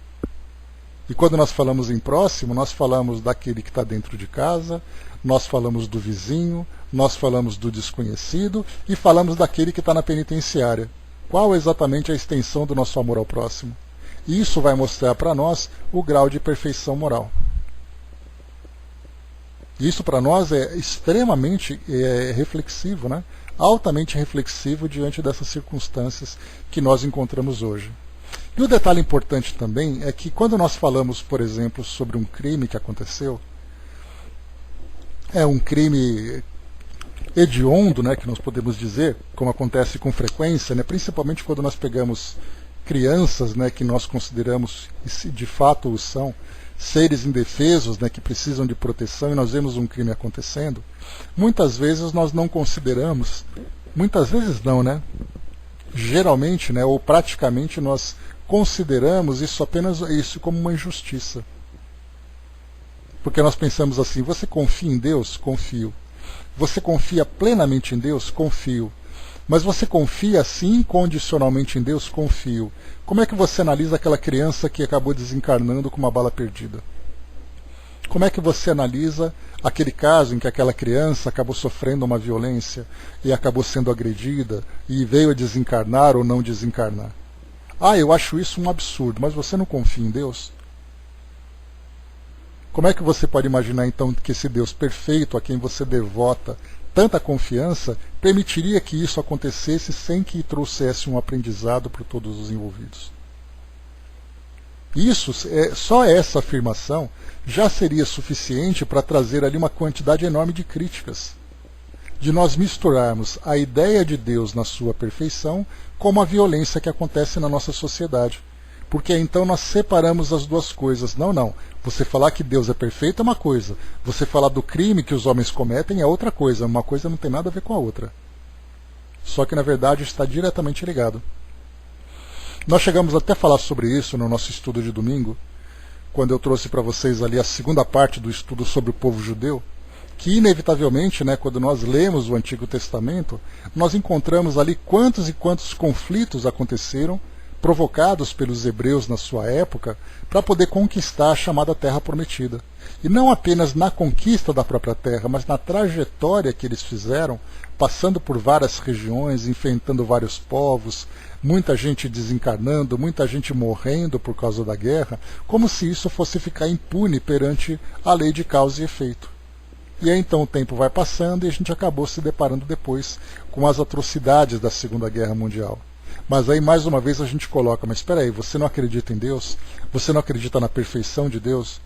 E quando nós falamos em próximo, nós falamos daquele que está dentro de casa, nós falamos do vizinho, nós falamos do desconhecido e falamos daquele que está na penitenciária. Qual é exatamente a extensão do nosso amor ao próximo? E isso vai mostrar para nós o grau de perfeição moral. Isso para nós é extremamente reflexivo, né? Altamente reflexivo diante dessas circunstâncias que nós encontramos hoje. E o detalhe importante também é que quando nós falamos, por exemplo, sobre um crime que aconteceu, é um crime hediondo, né, que nós podemos dizer, como acontece com frequência, né, principalmente quando nós pegamos crianças, né, que nós consideramos, e se de fato o são, seres indefesos, né, que precisam de proteção, e nós vemos um crime acontecendo, muitas vezes nós não consideramos, muitas vezes não, né? Geralmente, né, ou praticamente nós consideramos isso apenas isso como uma injustiça. Porque nós pensamos assim: você confia em Deus? Confio. Você confia plenamente em Deus? Confio. Mas você confia assim incondicionalmente em Deus? Confio. Como é que você analisa aquela criança que acabou desencarnando com uma bala perdida? Como é que você analisa aquele caso em que aquela criança acabou sofrendo uma violência e acabou sendo agredida e veio a desencarnar ou não desencarnar? Ah, eu acho isso um absurdo, mas você não confia em Deus? Como é que você pode imaginar então que esse Deus perfeito a quem você devota tanta confiança permitiria que isso acontecesse sem que trouxesse um aprendizado para todos os envolvidos? Isso, só essa afirmação já seria suficiente para trazer ali uma quantidade enorme de críticas, de nós misturarmos a ideia de Deus na sua perfeição com a violência que acontece na nossa sociedade. Porque então nós separamos as duas coisas. Não. Você falar que Deus é perfeito é uma coisa. Você falar do crime que os homens cometem é outra coisa. Uma coisa não tem nada a ver com a outra. Só que na verdade está diretamente ligado. Nós chegamos até a falar sobre isso no nosso estudo de domingo, quando eu trouxe para vocês ali a segunda parte do estudo sobre o povo judeu, que inevitavelmente, né, quando nós lemos o Antigo Testamento, nós encontramos ali quantos e quantos conflitos aconteceram, provocados pelos hebreus na sua época, para poder conquistar a chamada Terra Prometida. E não apenas na conquista da própria terra, mas na trajetória que eles fizeram, passando por várias regiões, enfrentando vários povos, muita gente desencarnando, muita gente morrendo por causa da guerra, como se isso fosse ficar impune perante a lei de causa e efeito. E aí então o tempo vai passando e a gente acabou se deparando depois com as atrocidades da Segunda Guerra Mundial. Mas aí mais uma vez a gente coloca: mas espera aí, você não acredita em Deus? Você não acredita na perfeição de Deus?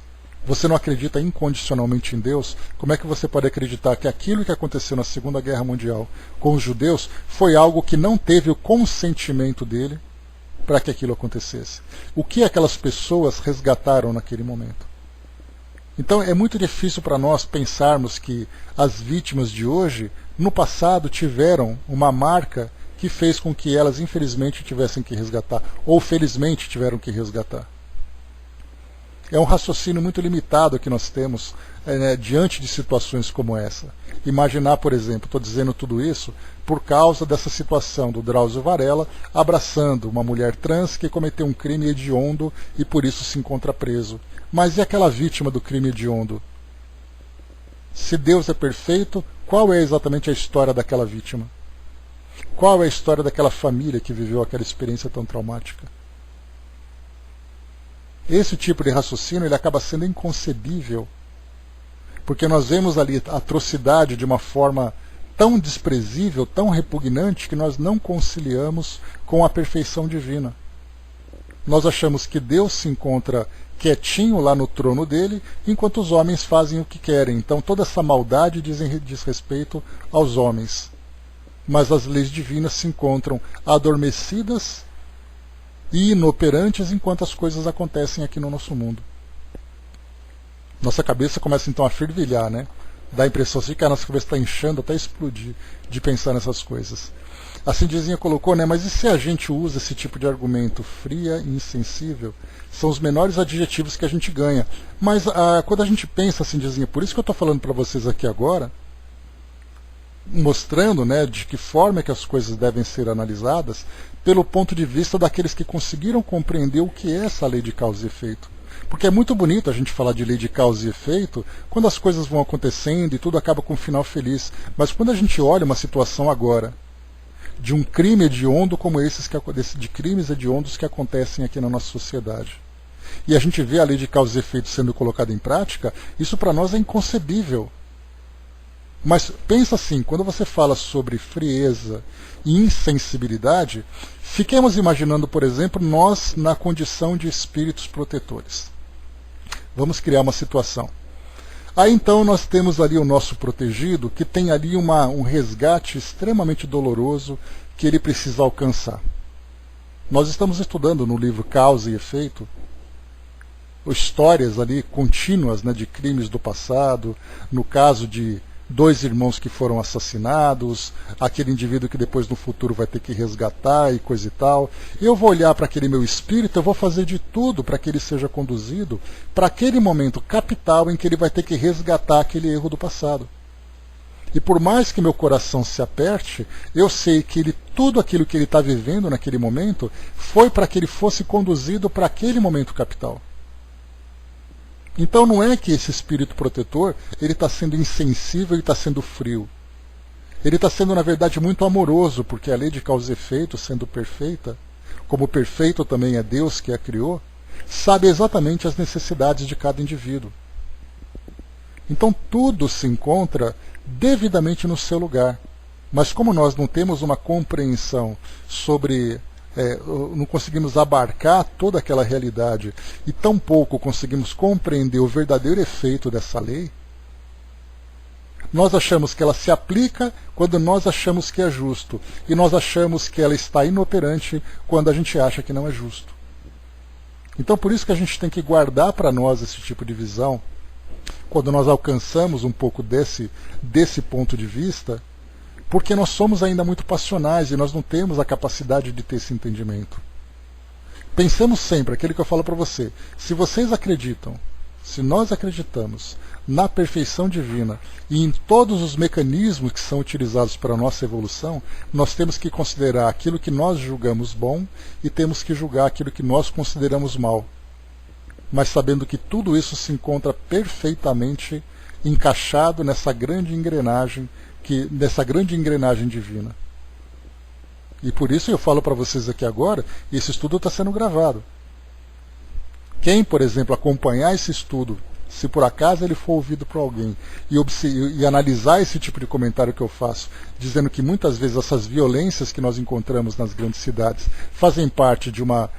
Você não acredita incondicionalmente em Deus? Como é que você pode acreditar que aquilo que aconteceu na Segunda Guerra Mundial com os judeus foi algo que não teve o consentimento dele para que aquilo acontecesse? O que aquelas pessoas resgataram naquele momento? Então é muito difícil para nós pensarmos que as vítimas de hoje, no passado, tiveram uma marca que fez com que elas infelizmente tivessem que resgatar, ou felizmente tiveram que resgatar. É um raciocínio muito limitado que nós temos diante de situações como essa. Imaginar, por exemplo, estou dizendo tudo isso por causa dessa situação do Drauzio Varela abraçando uma mulher trans que cometeu um crime hediondo e por isso se encontra preso. Mas e aquela vítima do crime hediondo? Se Deus é perfeito, qual é exatamente a história daquela vítima? Qual é a história daquela família que viveu aquela experiência tão traumática? Esse tipo de raciocínio ele acaba sendo inconcebível, porque nós vemos ali a atrocidade de uma forma tão desprezível, tão repugnante, que nós não conciliamos com a perfeição divina. Nós achamos que Deus se encontra quietinho lá no trono dele, enquanto os homens fazem o que querem. Então toda essa maldade diz respeito aos homens. Mas as leis divinas se encontram adormecidas e inoperantes enquanto as coisas acontecem aqui no nosso mundo. Nossa cabeça começa então a fervilhar, né? Dá a impressão assim que a nossa cabeça está inchando até explodir de pensar nessas coisas. A Cindizinha colocou, né? Mas e se a gente usa esse tipo de argumento fria e insensível? São os menores adjetivos que a gente ganha. Mas quando a gente pensa, Cindizinha, por isso que eu estou falando para vocês aqui agora, mostrando, né, de que forma que as coisas devem ser analisadas, pelo ponto de vista daqueles que conseguiram compreender o que é essa lei de causa e efeito. Porque é muito bonito a gente falar de lei de causa e efeito quando as coisas vão acontecendo e tudo acaba com um final feliz. Mas quando a gente olha uma situação agora de um crime hediondo como esses, de crimes hediondos que acontecem aqui na nossa sociedade, e a gente vê a lei de causa e efeito sendo colocada em prática, isso para nós é inconcebível. Mas pensa assim, quando você fala sobre frieza e insensibilidade, fiquemos imaginando, por exemplo, nós na condição de espíritos protetores. Vamos criar uma situação. Aí então nós temos ali o nosso protegido, que tem ali um resgate extremamente doloroso que ele precisa alcançar. Nós estamos estudando no livro Causa e Efeito histórias ali contínuas, né, de crimes do passado, no caso de 2 irmãos que foram assassinados, aquele indivíduo que depois no futuro vai ter que resgatar e coisa e tal. Eu vou olhar para aquele meu espírito, eu vou fazer de tudo para que ele seja conduzido para aquele momento capital em que ele vai ter que resgatar aquele erro do passado. E por mais que meu coração se aperte, eu sei que tudo aquilo que ele está vivendo naquele momento foi para que ele fosse conduzido para aquele momento capital. Então não é que esse espírito protetor ele está sendo insensível, ele está sendo frio. Ele está sendo, na verdade, muito amoroso, porque a lei de causa e efeito, sendo perfeita, como perfeito também é Deus que a criou, sabe exatamente as necessidades de cada indivíduo. Então tudo se encontra devidamente no seu lugar. Mas como nós não temos uma compreensão sobre... não conseguimos abarcar toda aquela realidade e tampouco conseguimos compreender o verdadeiro efeito dessa lei, nós achamos que ela se aplica quando nós achamos que é justo, e nós achamos que ela está inoperante quando a gente acha que não é justo. Então por isso que a gente tem que guardar para nós esse tipo de visão, quando nós alcançamos um pouco desse ponto de vista, porque nós somos ainda muito passionais e nós não temos a capacidade de ter esse entendimento. Pensemos sempre, aquilo que eu falo para você, se vocês acreditam, se nós acreditamos na perfeição divina e em todos os mecanismos que são utilizados para a nossa evolução, nós temos que considerar aquilo que nós julgamos bom e temos que julgar aquilo que nós consideramos mal. Mas sabendo que tudo isso se encontra perfeitamente encaixado nessa grande engrenagem divina. E por isso eu falo para vocês aqui agora, esse estudo está sendo gravado. Quem, por exemplo, acompanhar esse estudo, se por acaso ele for ouvido por alguém, e analisar esse tipo de comentário que eu faço, dizendo que muitas vezes essas violências que nós encontramos nas grandes cidades fazem parte de uma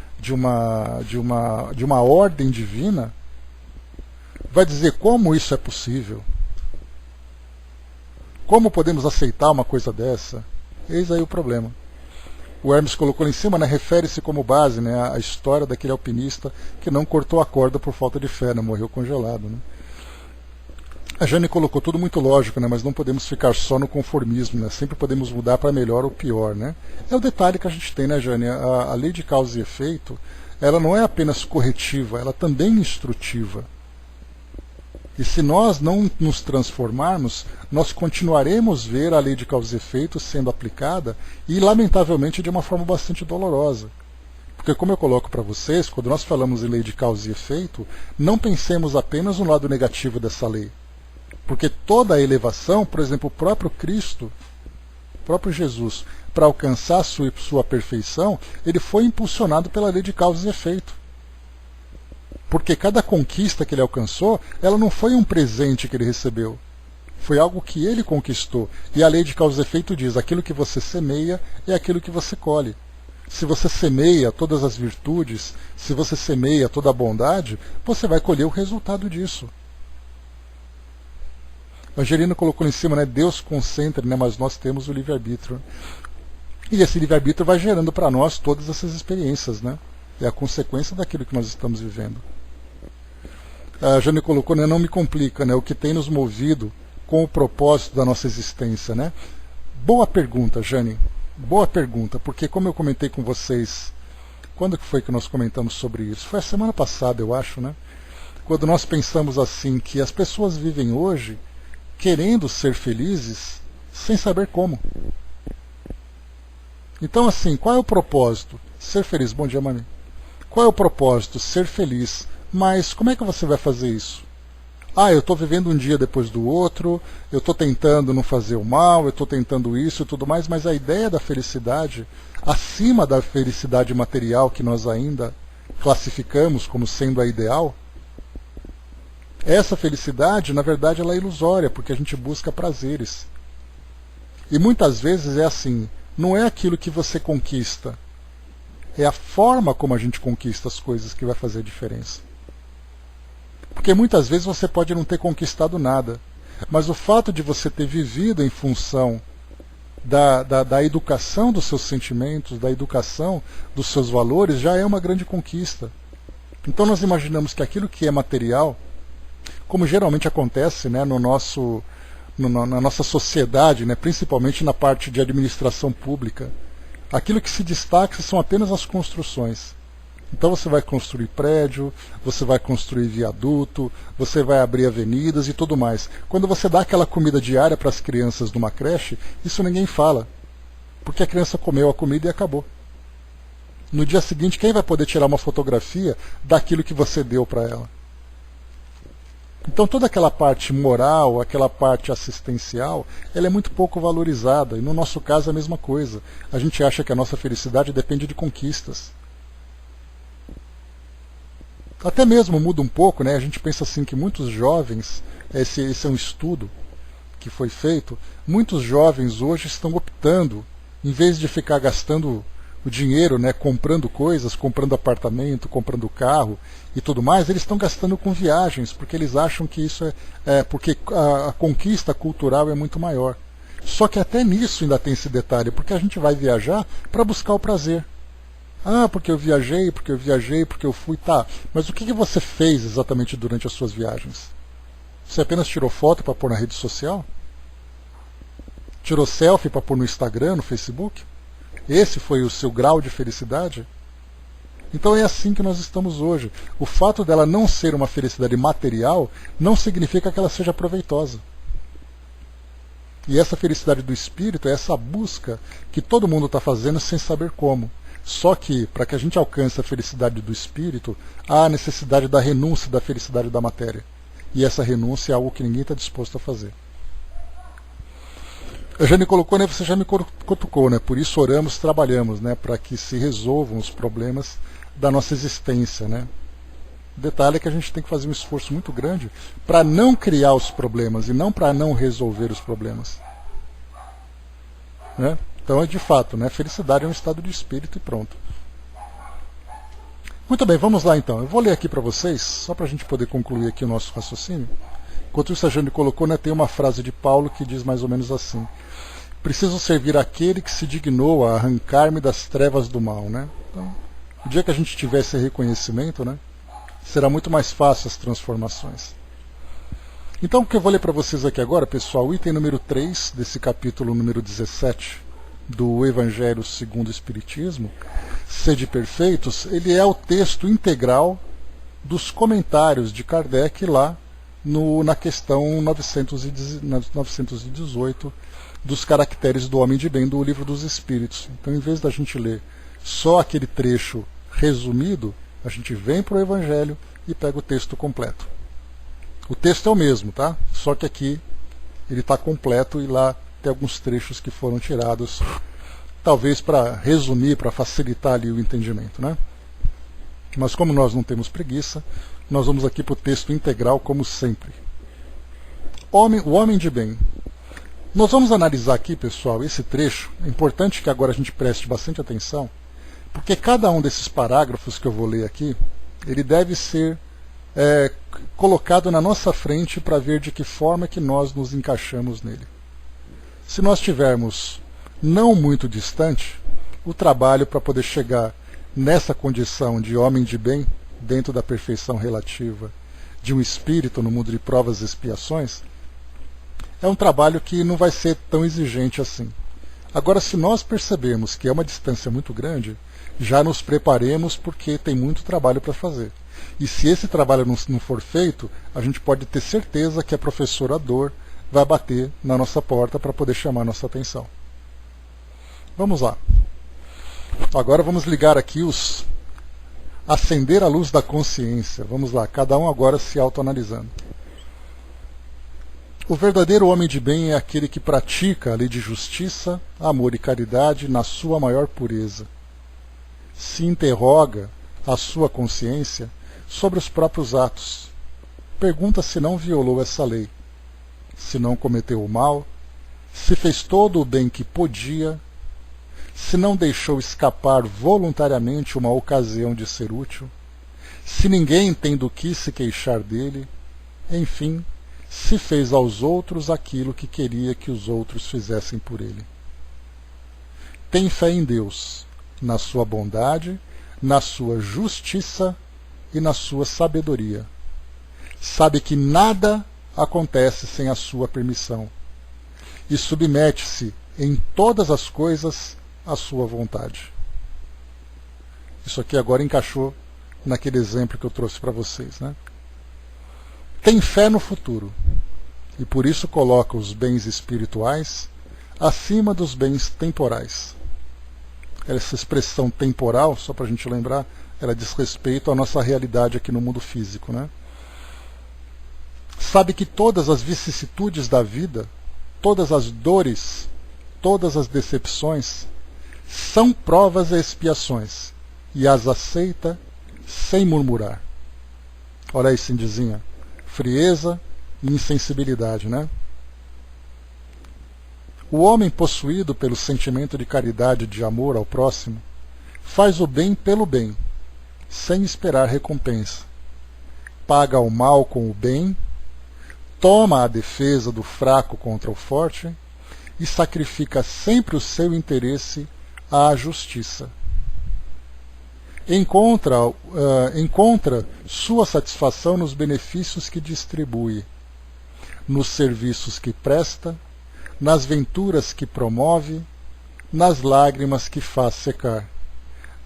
ordem divina, vai dizer como isso é possível. Como podemos aceitar uma coisa dessa? Eis aí o problema. O Hermes colocou lá em cima, né, refere-se como base, né, a história daquele alpinista que não cortou a corda por falta de fé, né, morreu congelado. Né. A Jane colocou tudo muito lógico, né, mas não podemos ficar só no conformismo, né, sempre podemos mudar para melhor ou pior. Né. É o detalhe que a gente tem, né, Jane? A lei de causa e efeito, ela não é apenas corretiva, ela também é instrutiva. E se nós não nos transformarmos, nós continuaremos a ver a lei de causa e efeito sendo aplicada e, lamentavelmente, de uma forma bastante dolorosa. Porque, como eu coloco para vocês, quando nós falamos em lei de causa e efeito, não pensemos apenas no lado negativo dessa lei. Porque toda a elevação, por exemplo, o próprio Cristo, o próprio Jesus, para alcançar sua perfeição, ele foi impulsionado pela lei de causa e efeito. Porque cada conquista que ele alcançou, ela não foi um presente que ele recebeu. Foi algo que ele conquistou. E a lei de causa e efeito diz, aquilo que você semeia é aquilo que você colhe. Se você semeia todas as virtudes, se você semeia toda a bondade, você vai colher o resultado disso. O Angelino colocou em cima, né, Deus concentra, né, mas nós temos o livre-arbítrio. E esse livre-arbítrio vai gerando para nós todas essas experiências, né? É a consequência daquilo que nós estamos vivendo. A Jane colocou, né, não me complica, né, o que tem nos movido com o propósito da nossa existência, né? Boa pergunta, Jane. Boa pergunta, porque como eu comentei com vocês, quando que foi que nós comentamos sobre isso? Foi a semana passada, eu acho, né? Quando nós pensamos assim, que as pessoas vivem hoje querendo ser felizes sem saber como. Então, assim, qual é o propósito? Ser feliz. Bom dia, mami. Qual é o propósito? Ser feliz. Mas como é que você vai fazer isso? Ah, eu estou vivendo um dia depois do outro, eu estou tentando não fazer o mal, eu estou tentando isso e tudo mais, mas a ideia da felicidade, acima da felicidade material que nós ainda classificamos como sendo a ideal, essa felicidade, na verdade, ela é ilusória, porque a gente busca prazeres. E muitas vezes é assim, não é aquilo que você conquista, é a forma como a gente conquista as coisas que vai fazer a diferença. Porque muitas vezes você pode não ter conquistado nada, mas o fato de você ter vivido em função da educação dos seus sentimentos, da educação dos seus valores, já é uma grande conquista. Então nós imaginamos que aquilo que é material, como geralmente acontece, né, na nossa sociedade, né, principalmente na parte de administração pública, aquilo que se destaca são apenas as construções. Então você vai construir prédio, você vai construir viaduto, você vai abrir avenidas e tudo mais. Quando você dá aquela comida diária para as crianças numa creche, isso ninguém fala, porque a criança comeu a comida e acabou. No dia seguinte, quem vai poder tirar uma fotografia daquilo que você deu para ela? Então toda aquela parte moral, aquela parte assistencial, ela é muito pouco valorizada, e no nosso caso é a mesma coisa. A gente acha que a nossa felicidade depende de conquistas. Até mesmo muda um pouco, né? A gente pensa assim que muitos jovens, esse é um estudo que foi feito, muitos jovens hoje estão optando, em vez de ficar gastando o dinheiro, né, comprando coisas, comprando apartamento, comprando carro e tudo mais, eles estão gastando com viagens, porque eles acham que isso porque a conquista cultural é muito maior. Só que até nisso ainda tem esse detalhe, porque a gente vai viajar para buscar o prazer. Ah, porque eu viajei, porque eu fui, tá. Mas o que você fez exatamente durante as suas viagens? Você apenas tirou foto para pôr na rede social? Tirou selfie para pôr no Instagram, no Facebook? Esse foi o seu grau de felicidade? Então é assim que nós estamos hoje. O fato dela não ser uma felicidade material não significa que ela seja proveitosa. E essa felicidade do espírito é essa busca que todo mundo está fazendo sem saber como. Só que, para que a gente alcance a felicidade do espírito, há a necessidade da renúncia da felicidade da matéria. E essa renúncia é algo que ninguém está disposto a fazer. A Jane colocou, né, você já me cutucou, né, por isso oramos, trabalhamos, né, para que se resolvam os problemas da nossa existência. Né. O detalhe é que a gente tem que fazer um esforço muito grande para não criar os problemas e não para não resolver os problemas. Né? Então, de fato, né, felicidade é um estado de espírito e pronto. Muito bem, vamos lá então. Eu vou ler aqui para vocês, só para a gente poder concluir aqui o nosso raciocínio. Enquanto isso, a Jane colocou, né, tem uma frase de Paulo que diz mais ou menos assim: preciso servir aquele que se dignou a arrancar-me das trevas do mal. Né? Então, o dia que a gente tiver esse reconhecimento, né, será muito mais fácil as transformações. Então, o que eu vou ler para vocês aqui agora, pessoal, o item número 3 desse capítulo número 17 do Evangelho segundo o Espiritismo, Sede Perfeitos, ele é o texto integral dos comentários de Kardec lá na questão 918 dos caracteres do homem de bem do Livro dos Espíritos. Então, em vez da gente ler só aquele trecho resumido, a gente vem para o Evangelho e pega o texto completo. O texto é o mesmo, tá? Só que aqui ele está completo e lá tem alguns trechos que foram tirados, talvez para resumir, para facilitar ali o entendimento, né? Mas como nós não temos preguiça, nós vamos aqui para o texto integral como sempre. o homem de bem. Nós vamos analisar aqui, pessoal, esse trecho. É importante que agora a gente preste bastante atenção, porque cada um desses parágrafos que eu vou ler aqui, ele deve ser colocado na nossa frente para ver de que forma que nós nos encaixamos nele. Se nós estivermos não muito distante, o trabalho para poder chegar nessa condição de homem de bem, dentro da perfeição relativa de um espírito no mundo de provas e expiações, é um trabalho que não vai ser tão exigente assim. Agora, se nós percebemos que é uma distância muito grande, já nos preparemos porque tem muito trabalho para fazer. E se esse trabalho não for feito, a gente pode ter certeza que a professora Dor vai bater na nossa porta para poder chamar nossa atenção. Vamos lá. Agora vamos ligar aqui acender a luz da consciência. Vamos lá, cada um agora se autoanalisando. O verdadeiro homem de bem é aquele que pratica a lei de justiça, amor e caridade na sua maior pureza. Se interroga a sua consciência sobre os próprios atos. Pergunta se não violou essa lei, se não cometeu o mal, se fez todo o bem que podia, se não deixou escapar voluntariamente uma ocasião de ser útil, se ninguém tem do que se queixar dele, enfim, se fez aos outros aquilo que queria que os outros fizessem por ele. Tem fé em Deus, na sua bondade, na sua justiça e na sua sabedoria. Sabe que nada acontece sem a sua permissão e submete-se em todas as coisas à sua vontade. Isso aqui agora encaixou naquele exemplo que eu trouxe para vocês, né? Tem fé no futuro e por isso coloca os bens espirituais acima dos bens temporais. Essa expressão temporal, só para a gente lembrar, ela diz respeito à nossa realidade aqui no mundo físico, né? Sabe que todas as vicissitudes da vida, todas as dores, todas as decepções, são provas e expiações, e as aceita sem murmurar. Olha aí, Cindizinha, frieza e insensibilidade, né? O homem possuído pelo sentimento de caridade e de amor ao próximo faz o bem pelo bem, sem esperar recompensa. Paga o mal com o bem, toma a defesa do fraco contra o forte e sacrifica sempre o seu interesse à justiça. Encontra sua satisfação nos benefícios que distribui, nos serviços que presta, nas venturas que promove, nas lágrimas que faz secar,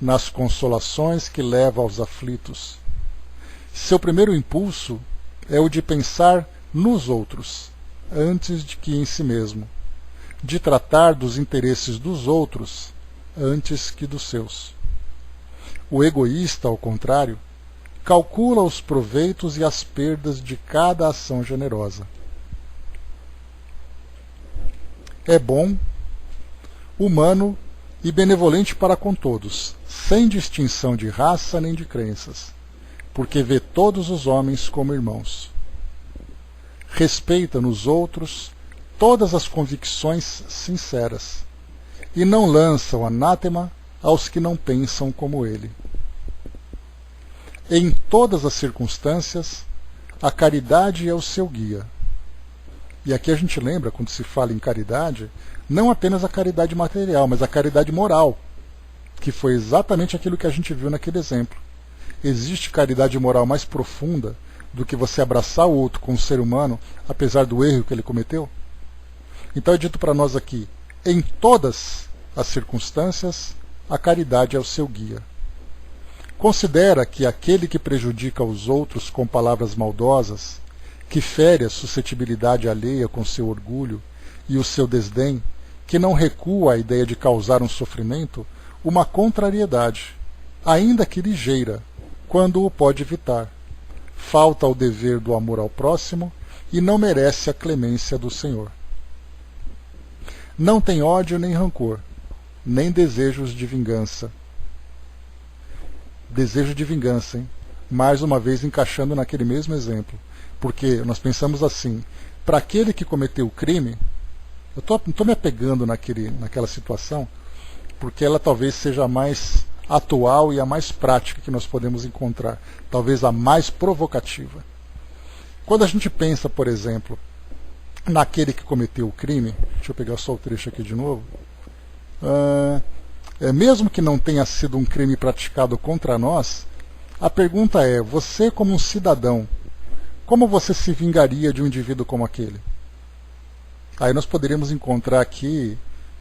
nas consolações que leva aos aflitos. Seu primeiro impulso é o de pensar nos outros, antes de que em si mesmo, de tratar dos interesses dos outros, antes que dos seus. O egoísta, ao contrário, calcula os proveitos e as perdas de cada ação generosa. É bom, humano e benevolente para com todos, sem distinção de raça nem de crenças, porque vê todos os homens como irmãos. Respeita nos outros todas as convicções sinceras, e não lança o anátema aos que não pensam como ele. Em todas as circunstâncias, a caridade é o seu guia. E aqui a gente lembra, quando se fala em caridade, não apenas a caridade material, mas a caridade moral, que foi exatamente aquilo que a gente viu naquele exemplo. Existe caridade moral mais profunda do que você abraçar o outro como ser humano, apesar do erro que ele cometeu? Então é dito para nós aqui, em todas as circunstâncias, a caridade é o seu guia. Considera que aquele que prejudica os outros com palavras maldosas, que fere a suscetibilidade alheia com seu orgulho e o seu desdém, que não recua à ideia de causar um sofrimento, uma contrariedade, ainda que ligeira, quando o pode evitar. Falta ao dever do amor ao próximo e não merece a clemência do Senhor. Não tem ódio nem rancor, nem desejos de vingança. Desejo de vingança, hein? Mais uma vez encaixando naquele mesmo exemplo. Porque nós pensamos assim, para aquele que cometeu o crime, eu não estou me apegando naquela situação, porque ela talvez seja a mais atual e a mais prática que nós podemos encontrar, talvez a mais provocativa. Quando a gente pensa, por exemplo, naquele que cometeu o crime, deixa eu pegar só o trecho aqui de novo, mesmo que não tenha sido um crime praticado contra nós, a pergunta é, você como um cidadão, como você se vingaria de um indivíduo como aquele? Aí nós poderíamos encontrar aqui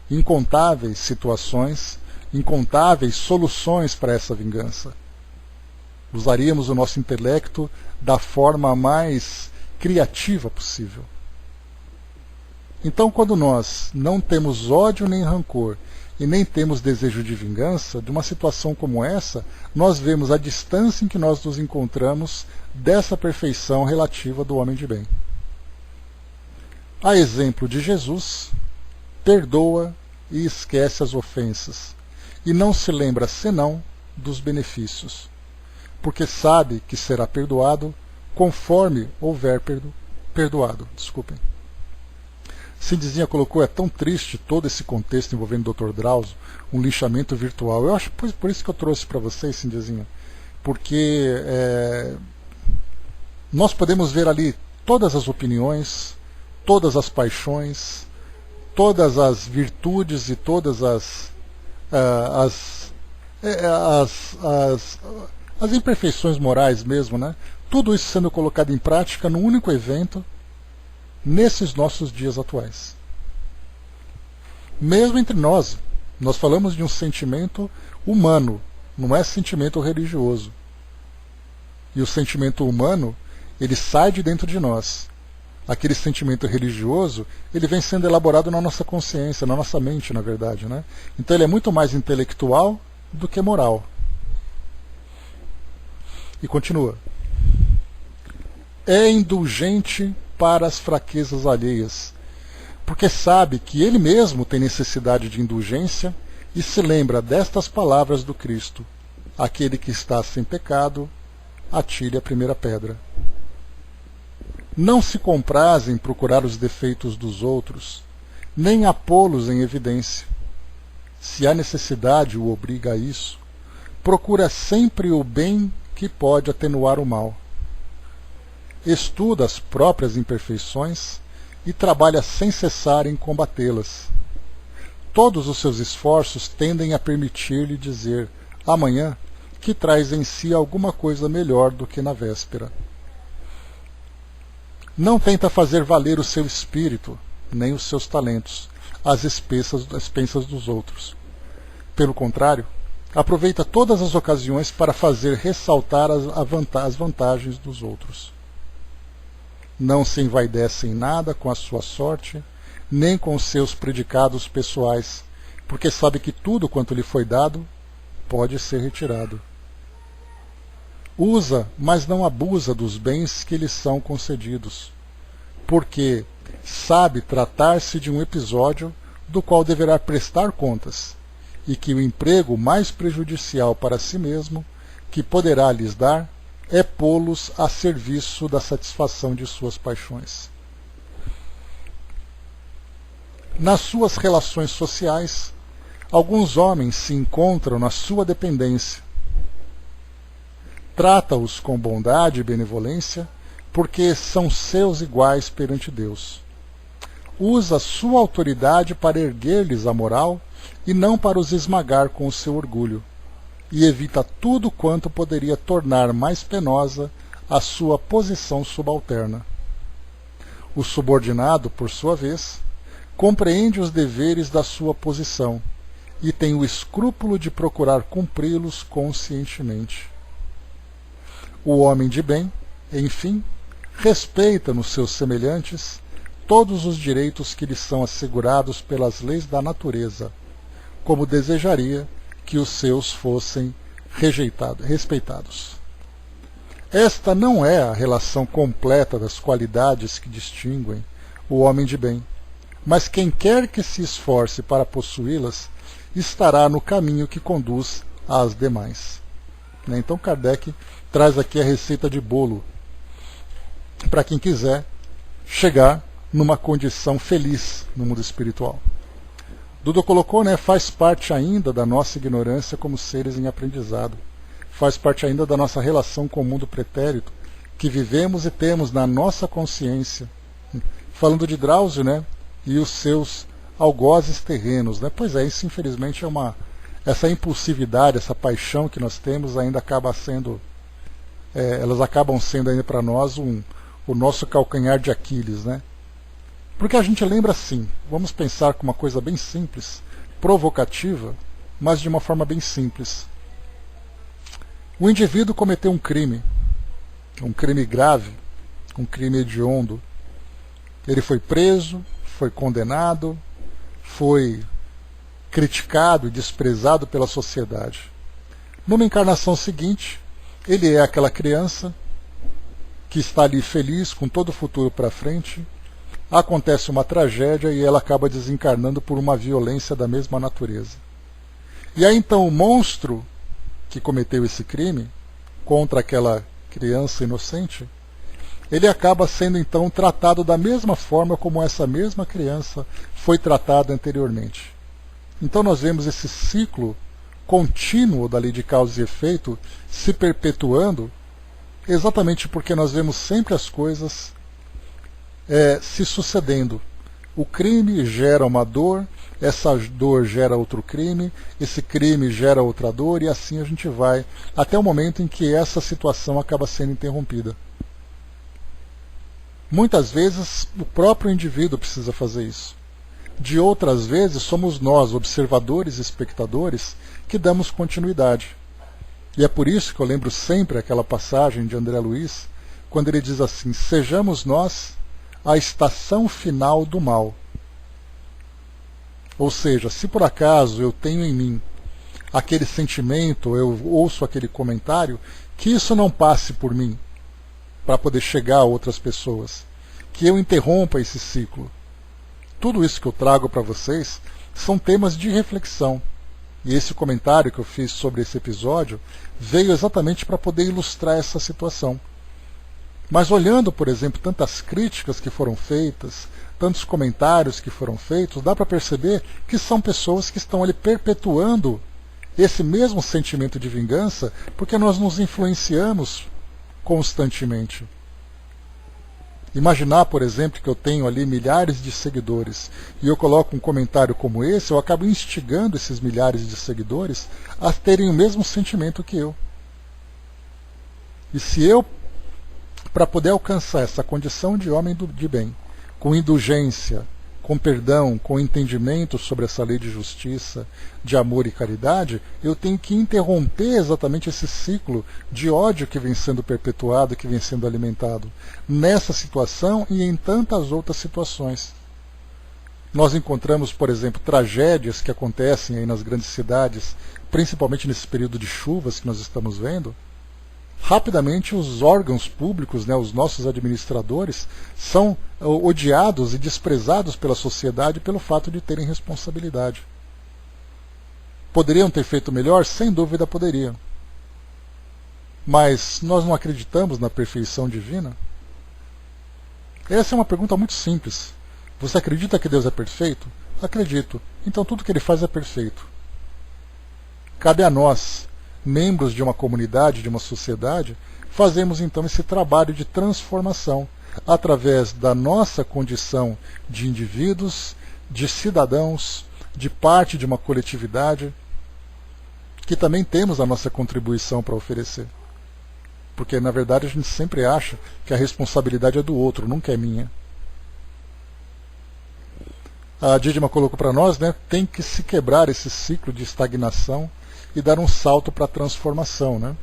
incontáveis situações, incontáveis soluções para essa vingança. Usaríamos o nosso intelecto da forma mais criativa possível. Então, quando nós não temos ódio nem rancor e nem temos desejo de vingança, de uma situação como essa, nós vemos a distância em que nós nos encontramos dessa perfeição relativa do homem de bem. A exemplo de Jesus, perdoa e esquece as ofensas, e não se lembra senão dos benefícios, porque sabe que será perdoado conforme houver perdoado. Desculpem. Cindizinha colocou, é tão triste todo esse contexto envolvendo o Dr. Drauzio, um linchamento virtual. Eu acho por isso que eu trouxe para vocês, Cindizinha, porque nós podemos ver ali todas as opiniões, todas as paixões, todas as virtudes e todas as imperfeições morais mesmo, né? Tudo isso sendo colocado em prática num único evento nesses nossos dias atuais. Mesmo entre nós falamos de um sentimento humano, não é sentimento religioso. E o sentimento humano, ele sai de dentro de nós. Aquele sentimento religioso, ele vem sendo elaborado na nossa consciência, na nossa mente, na verdade, né? Então ele é muito mais intelectual do que moral. E continua. É indulgente para as fraquezas alheias, porque sabe que ele mesmo tem necessidade de indulgência e se lembra destas palavras do Cristo: aquele que está sem pecado, atire a primeira pedra. Não se compraz em procurar os defeitos dos outros, nem a pô-los em evidência. Se a necessidade o obriga a isso, procura sempre o bem que pode atenuar o mal. Estuda as próprias imperfeições e trabalha sem cessar em combatê-las. Todos os seus esforços tendem a permitir-lhe dizer, amanhã, que traz em si alguma coisa melhor do que na véspera. Não tenta fazer valer o seu espírito, nem os seus talentos, às expensas dos outros. Pelo contrário, aproveita todas as ocasiões para fazer ressaltar as vantagens dos outros. Não se envaidece em nada com a sua sorte, nem com os seus predicados pessoais, porque sabe que tudo quanto lhe foi dado pode ser retirado. Usa, mas não abusa dos bens que lhe são concedidos, porque sabe tratar-se de um episódio do qual deverá prestar contas, e que o emprego mais prejudicial para si mesmo que poderá lhes dar é pô-los a serviço da satisfação de suas paixões. Nas suas relações sociais, alguns homens se encontram na sua dependência. Trata-os com bondade e benevolência, porque são seus iguais perante Deus. Usa sua autoridade para erguer-lhes a moral e não para os esmagar com o seu orgulho, e evita tudo quanto poderia tornar mais penosa a sua posição subalterna. O subordinado, por sua vez, compreende os deveres da sua posição e tem o escrúpulo de procurar cumpri-los conscientemente. O homem de bem, enfim, respeita nos seus semelhantes todos os direitos que lhe são assegurados pelas leis da natureza, como desejaria que os seus fossem respeitados. Esta não é a relação completa das qualidades que distinguem o homem de bem, mas quem quer que se esforce para possuí-las estará no caminho que conduz às demais. Então Kardec traz aqui a receita de bolo para quem quiser chegar numa condição feliz no mundo espiritual. Dudu colocou, né, faz parte ainda da nossa ignorância como seres em aprendizado. Faz parte ainda da nossa relação com o mundo pretérito, que vivemos e temos na nossa consciência. Falando de Drauzio, né, e os seus algozes terrenos, né? Pois é, isso infelizmente essa impulsividade, essa paixão que nós temos ainda acaba sendo, elas acabam sendo ainda para nós o nosso calcanhar de Aquiles, né? Porque a gente lembra assim, vamos pensar com uma coisa bem simples, provocativa, mas de uma forma bem simples. O indivíduo cometeu um crime grave, um crime hediondo. Ele foi preso, foi condenado, foi criticado e desprezado pela sociedade. Numa encarnação seguinte, ele é aquela criança que está ali feliz, com todo o futuro para frente. Acontece uma tragédia e ela acaba desencarnando por uma violência da mesma natureza. E aí então o monstro que cometeu esse crime contra aquela criança inocente, ele acaba sendo então tratado da mesma forma como essa mesma criança foi tratada anteriormente. Então nós vemos esse ciclo contínuo da lei de causa e efeito se perpetuando, exatamente porque nós vemos sempre as coisas se sucedendo. O crime gera uma dor, essa dor gera outro crime, esse crime gera outra dor, e assim a gente vai até o momento em que essa situação acaba sendo interrompida. Muitas vezes o próprio indivíduo precisa fazer isso. De outras vezes somos nós, observadores e espectadores, que damos continuidade. E é por isso que eu lembro sempre aquela passagem de André Luiz, quando ele diz assim: sejamos nós a estação final do mal. Ou seja, se por acaso eu tenho em mim aquele sentimento, eu ouço aquele comentário, que isso não passe por mim, para poder chegar a outras pessoas, que eu interrompa esse ciclo. Tudo isso que eu trago para vocês são temas de reflexão. E esse comentário que eu fiz sobre esse episódio veio exatamente para poder ilustrar essa situação. Mas olhando, por exemplo, tantas críticas que foram feitas, tantos comentários que foram feitos, dá para perceber que são pessoas que estão ali perpetuando esse mesmo sentimento de vingança, porque nós nos influenciamos constantemente. Imaginar, por exemplo, que eu tenho ali milhares de seguidores e eu coloco um comentário como esse, eu acabo instigando esses milhares de seguidores a terem o mesmo sentimento que eu. E se eu, para poder alcançar essa condição de homem de bem, com indulgência, com perdão, com entendimento sobre essa lei de justiça, de amor e caridade, eu tenho que interromper exatamente esse ciclo de ódio que vem sendo perpetuado, que vem sendo alimentado, nessa situação e em tantas outras situações. Nós encontramos, por exemplo, tragédias que acontecem aí nas grandes cidades, principalmente nesse período de chuvas que nós estamos vendo. Rapidamente os órgãos públicos, né, os nossos administradores, são odiados e desprezados pela sociedade pelo fato de terem responsabilidade. Poderiam ter feito melhor? Sem dúvida poderiam. Mas nós não acreditamos na perfeição divina? Essa é uma pergunta muito simples. Você acredita que Deus é perfeito? Acredito. Então tudo que ele faz é perfeito. Cabe a nós, membros de uma comunidade, de uma sociedade, fazemos então esse trabalho de transformação através da nossa condição de indivíduos, de cidadãos, de parte de uma coletividade, que também temos a nossa contribuição para oferecer. Porque na verdade a gente sempre acha que a responsabilidade é do outro, nunca é minha. A Didima colocou para nós, né, tem que se quebrar esse ciclo de estagnação e dar um salto para a transformação, né?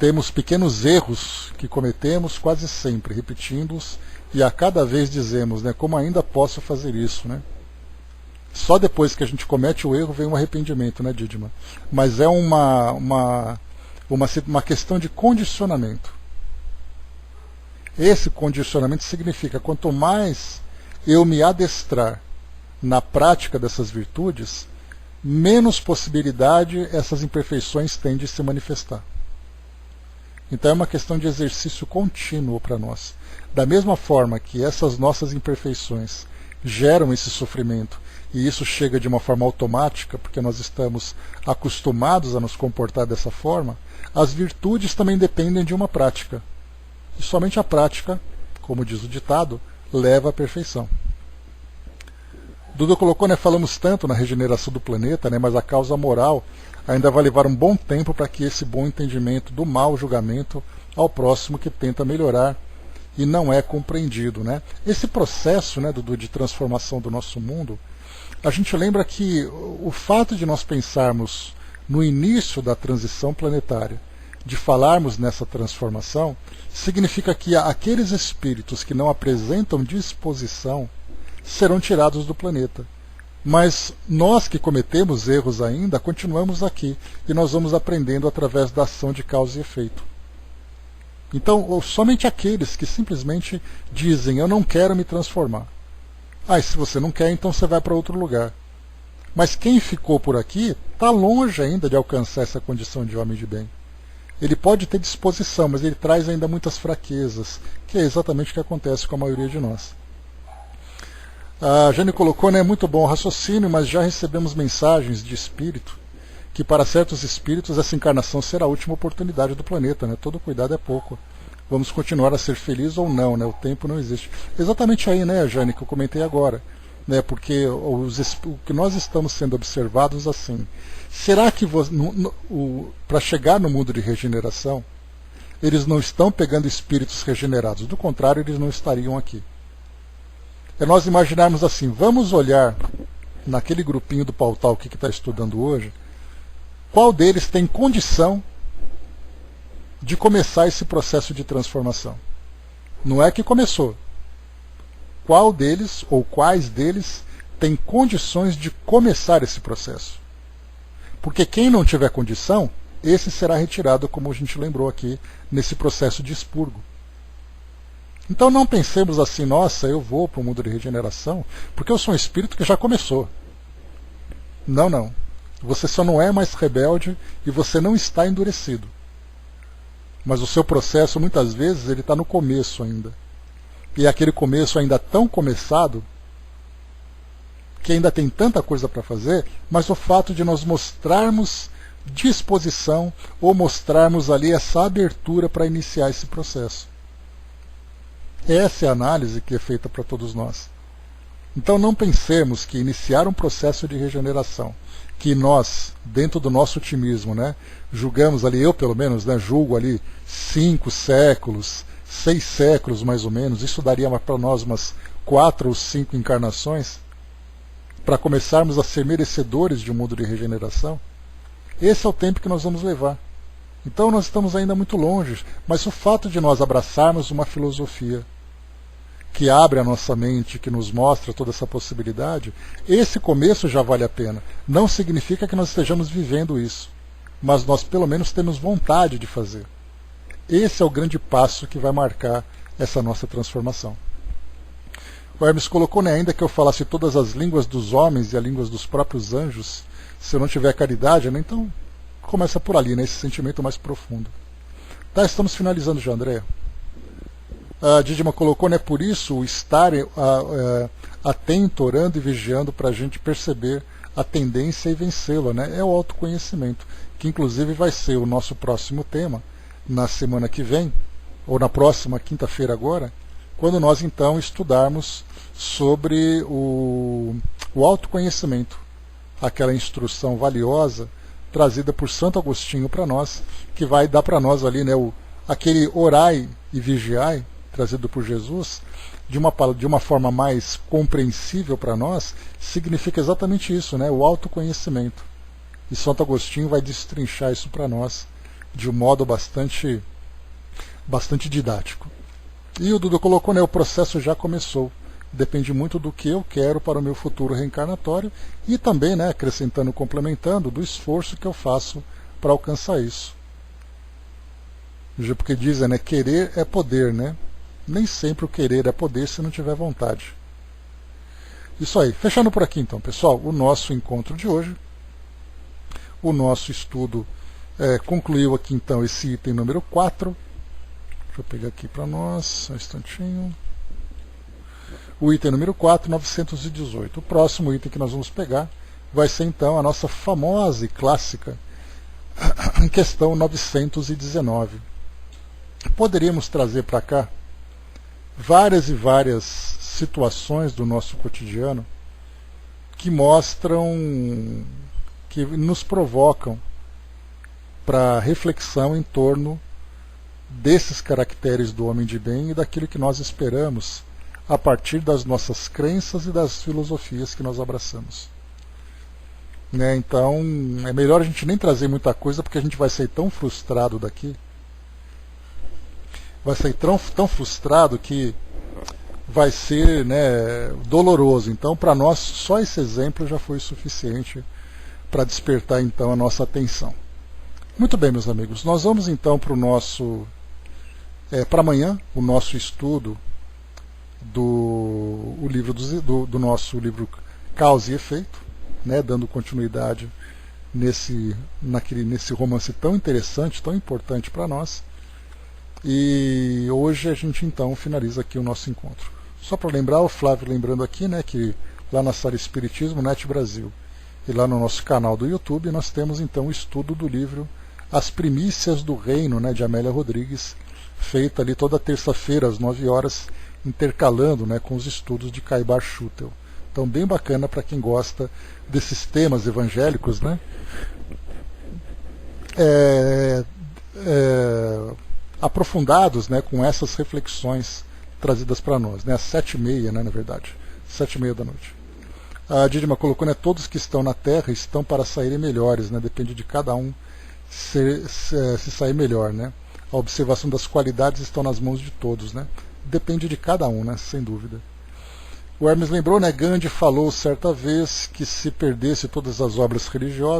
Temos pequenos erros que cometemos quase sempre, repetindo-os, e a cada vez dizemos, né, como ainda posso fazer isso, né? Só depois que a gente comete o erro vem um arrependimento, né, Didima? Mas é uma questão de condicionamento. Esse condicionamento significa, quanto mais eu me adestrar na prática dessas virtudes, menos possibilidade essas imperfeições têm de se manifestar. Então é uma questão de exercício contínuo para nós. Da mesma forma que essas nossas imperfeições geram esse sofrimento, e isso chega de uma forma automática, porque nós estamos acostumados a nos comportar dessa forma, as virtudes também dependem de uma prática. E somente a prática, como diz o ditado, leva à perfeição. Dudu colocou, falamos tanto na regeneração do planeta, mas a causa moral ainda vai levar um bom tempo para que esse bom entendimento do mau julgamento ao próximo que tenta melhorar e não é compreendido. Esse processo, Dudu, de transformação do nosso mundo, a gente lembra que o fato de nós pensarmos no início da transição planetária, de falarmos nessa transformação, significa que aqueles espíritos que não apresentam disposição serão tirados do planeta. Mas nós que cometemos erros ainda, continuamos aqui, e nós vamos aprendendo através da ação de causa e efeito. Então, somente aqueles que simplesmente dizem, eu não quero me transformar. E se você não quer, então você vai para outro lugar. Mas quem ficou por aqui está longe ainda de alcançar essa condição de homem de bem. Ele pode ter disposição, mas ele traz ainda muitas fraquezas, que é exatamente o que acontece com a maioria de nós. A Jane colocou, muito bom o raciocínio, mas já recebemos mensagens de espírito que para certos espíritos essa encarnação será a última oportunidade do planeta. Todo cuidado é pouco. Vamos continuar a ser felizes ou não, o tempo não existe. Exatamente aí, Jane, que eu comentei agora. Porque o que nós estamos sendo observados assim. Será que para chegar no mundo de regeneração, eles não estão pegando espíritos regenerados? Do contrário, eles não estariam aqui. É nós imaginarmos assim, vamos olhar naquele grupinho do Pautal que está estudando hoje, qual deles tem condição de começar esse processo de transformação. Não é que começou. Qual deles, ou quais deles, tem condições de começar esse processo? Porque quem não tiver condição, esse será retirado, como a gente lembrou aqui, nesse processo de expurgo. Então não pensemos assim, nossa, eu vou para o mundo de regeneração, porque eu sou um espírito que já começou. Não. Você só não é mais rebelde e você não está endurecido. Mas o seu processo, muitas vezes, ele está no começo ainda. E é aquele começo ainda tão começado, que ainda tem tanta coisa para fazer, mas o fato de nós mostrarmos disposição ou mostrarmos ali essa abertura para iniciar esse processo. Essa é a análise que é feita para todos nós. Então não pensemos que iniciar um processo de regeneração, que nós, dentro do nosso otimismo, julgamos ali, eu pelo menos, julgo ali 5 séculos, 6 séculos mais ou menos, isso daria para nós umas 4 ou 5 encarnações, para começarmos a ser merecedores de um mundo de regeneração. Esse é o tempo que nós vamos levar. Então nós estamos ainda muito longe, mas o fato de nós abraçarmos uma filosofia que abre a nossa mente, que nos mostra toda essa possibilidade, esse começo já vale a pena. Não significa que nós estejamos vivendo isso, mas nós pelo menos temos vontade de fazer. Esse é o grande passo que vai marcar essa nossa transformação. O Hermes colocou, ainda que eu falasse todas as línguas dos homens e as línguas dos próprios anjos, se eu não tiver caridade, então começa por ali, esse sentimento mais profundo. Tá, estamos finalizando já, André. A Didima colocou, por isso o estar atento, orando e vigiando para a gente perceber a tendência e vencê-la, é o autoconhecimento, que inclusive vai ser o nosso próximo tema na semana que vem, ou na próxima quinta-feira agora, quando nós então estudarmos sobre o autoconhecimento, aquela instrução valiosa trazida por Santo Agostinho para nós, que vai dar para nós ali aquele orai e vigiai, trazido por Jesus, de uma forma mais compreensível para nós, significa exatamente isso, o autoconhecimento. E Santo Agostinho vai destrinchar isso para nós de um modo bastante didático. E o Dudu colocou, o processo já começou. Depende muito do que eu quero para o meu futuro reencarnatório e também, acrescentando, complementando, do esforço que eu faço para alcançar isso. Porque dizem, querer é poder, Nem sempre o querer é poder se não tiver vontade. Isso aí. Fechando por aqui então, pessoal, o nosso encontro de hoje, o nosso estudo concluiu aqui então esse item número 4. Deixa eu pegar aqui para nós, só um instantinho. O item número 4, 918. O próximo item que nós vamos pegar vai ser então a nossa famosa e clássica questão 919. Poderíamos trazer para cá várias e várias situações do nosso cotidiano que mostram, que nos provocam para reflexão em torno desses caracteres do homem de bem e daquilo que nós esperamos a partir das nossas crenças e das filosofias que nós abraçamos. Né? Então, é melhor a gente nem trazer muita coisa, porque a gente vai sair tão frustrado daqui, vai sair tão frustrado que vai ser, né, doloroso. Então, para nós, só esse exemplo já foi suficiente para despertar então a nossa atenção. Muito bem, meus amigos, nós vamos então para o nosso para amanhã, o nosso estudo do nosso livro Causa e Efeito, né, dando continuidade nesse romance tão interessante, tão importante para nós. E hoje a gente então finaliza aqui o nosso encontro. Só para lembrar, o Flávio lembrando aqui, né, que lá na Sala Espiritismo Net Brasil e lá no nosso canal do YouTube nós temos então o estudo do livro As Primícias do Reino, né, de Amélia Rodrigues, feita ali toda terça-feira às 9 horas, intercalando, né, com os estudos de Caibar Schutel. Então, bem bacana para quem gosta desses temas evangélicos, né? Aprofundados, né, com essas reflexões trazidas para nós, né, às 7h30, né, na verdade, 7h30 da noite. A Didima colocou, né, todos que estão na Terra estão para saírem melhores, né, depende de cada um se sair melhor, né. A observação das qualidades estão nas mãos de todos, né, depende de cada um, né, sem dúvida. O Hermes lembrou, né, Gandhi falou certa vez que se perdesse todas as obras religiosas,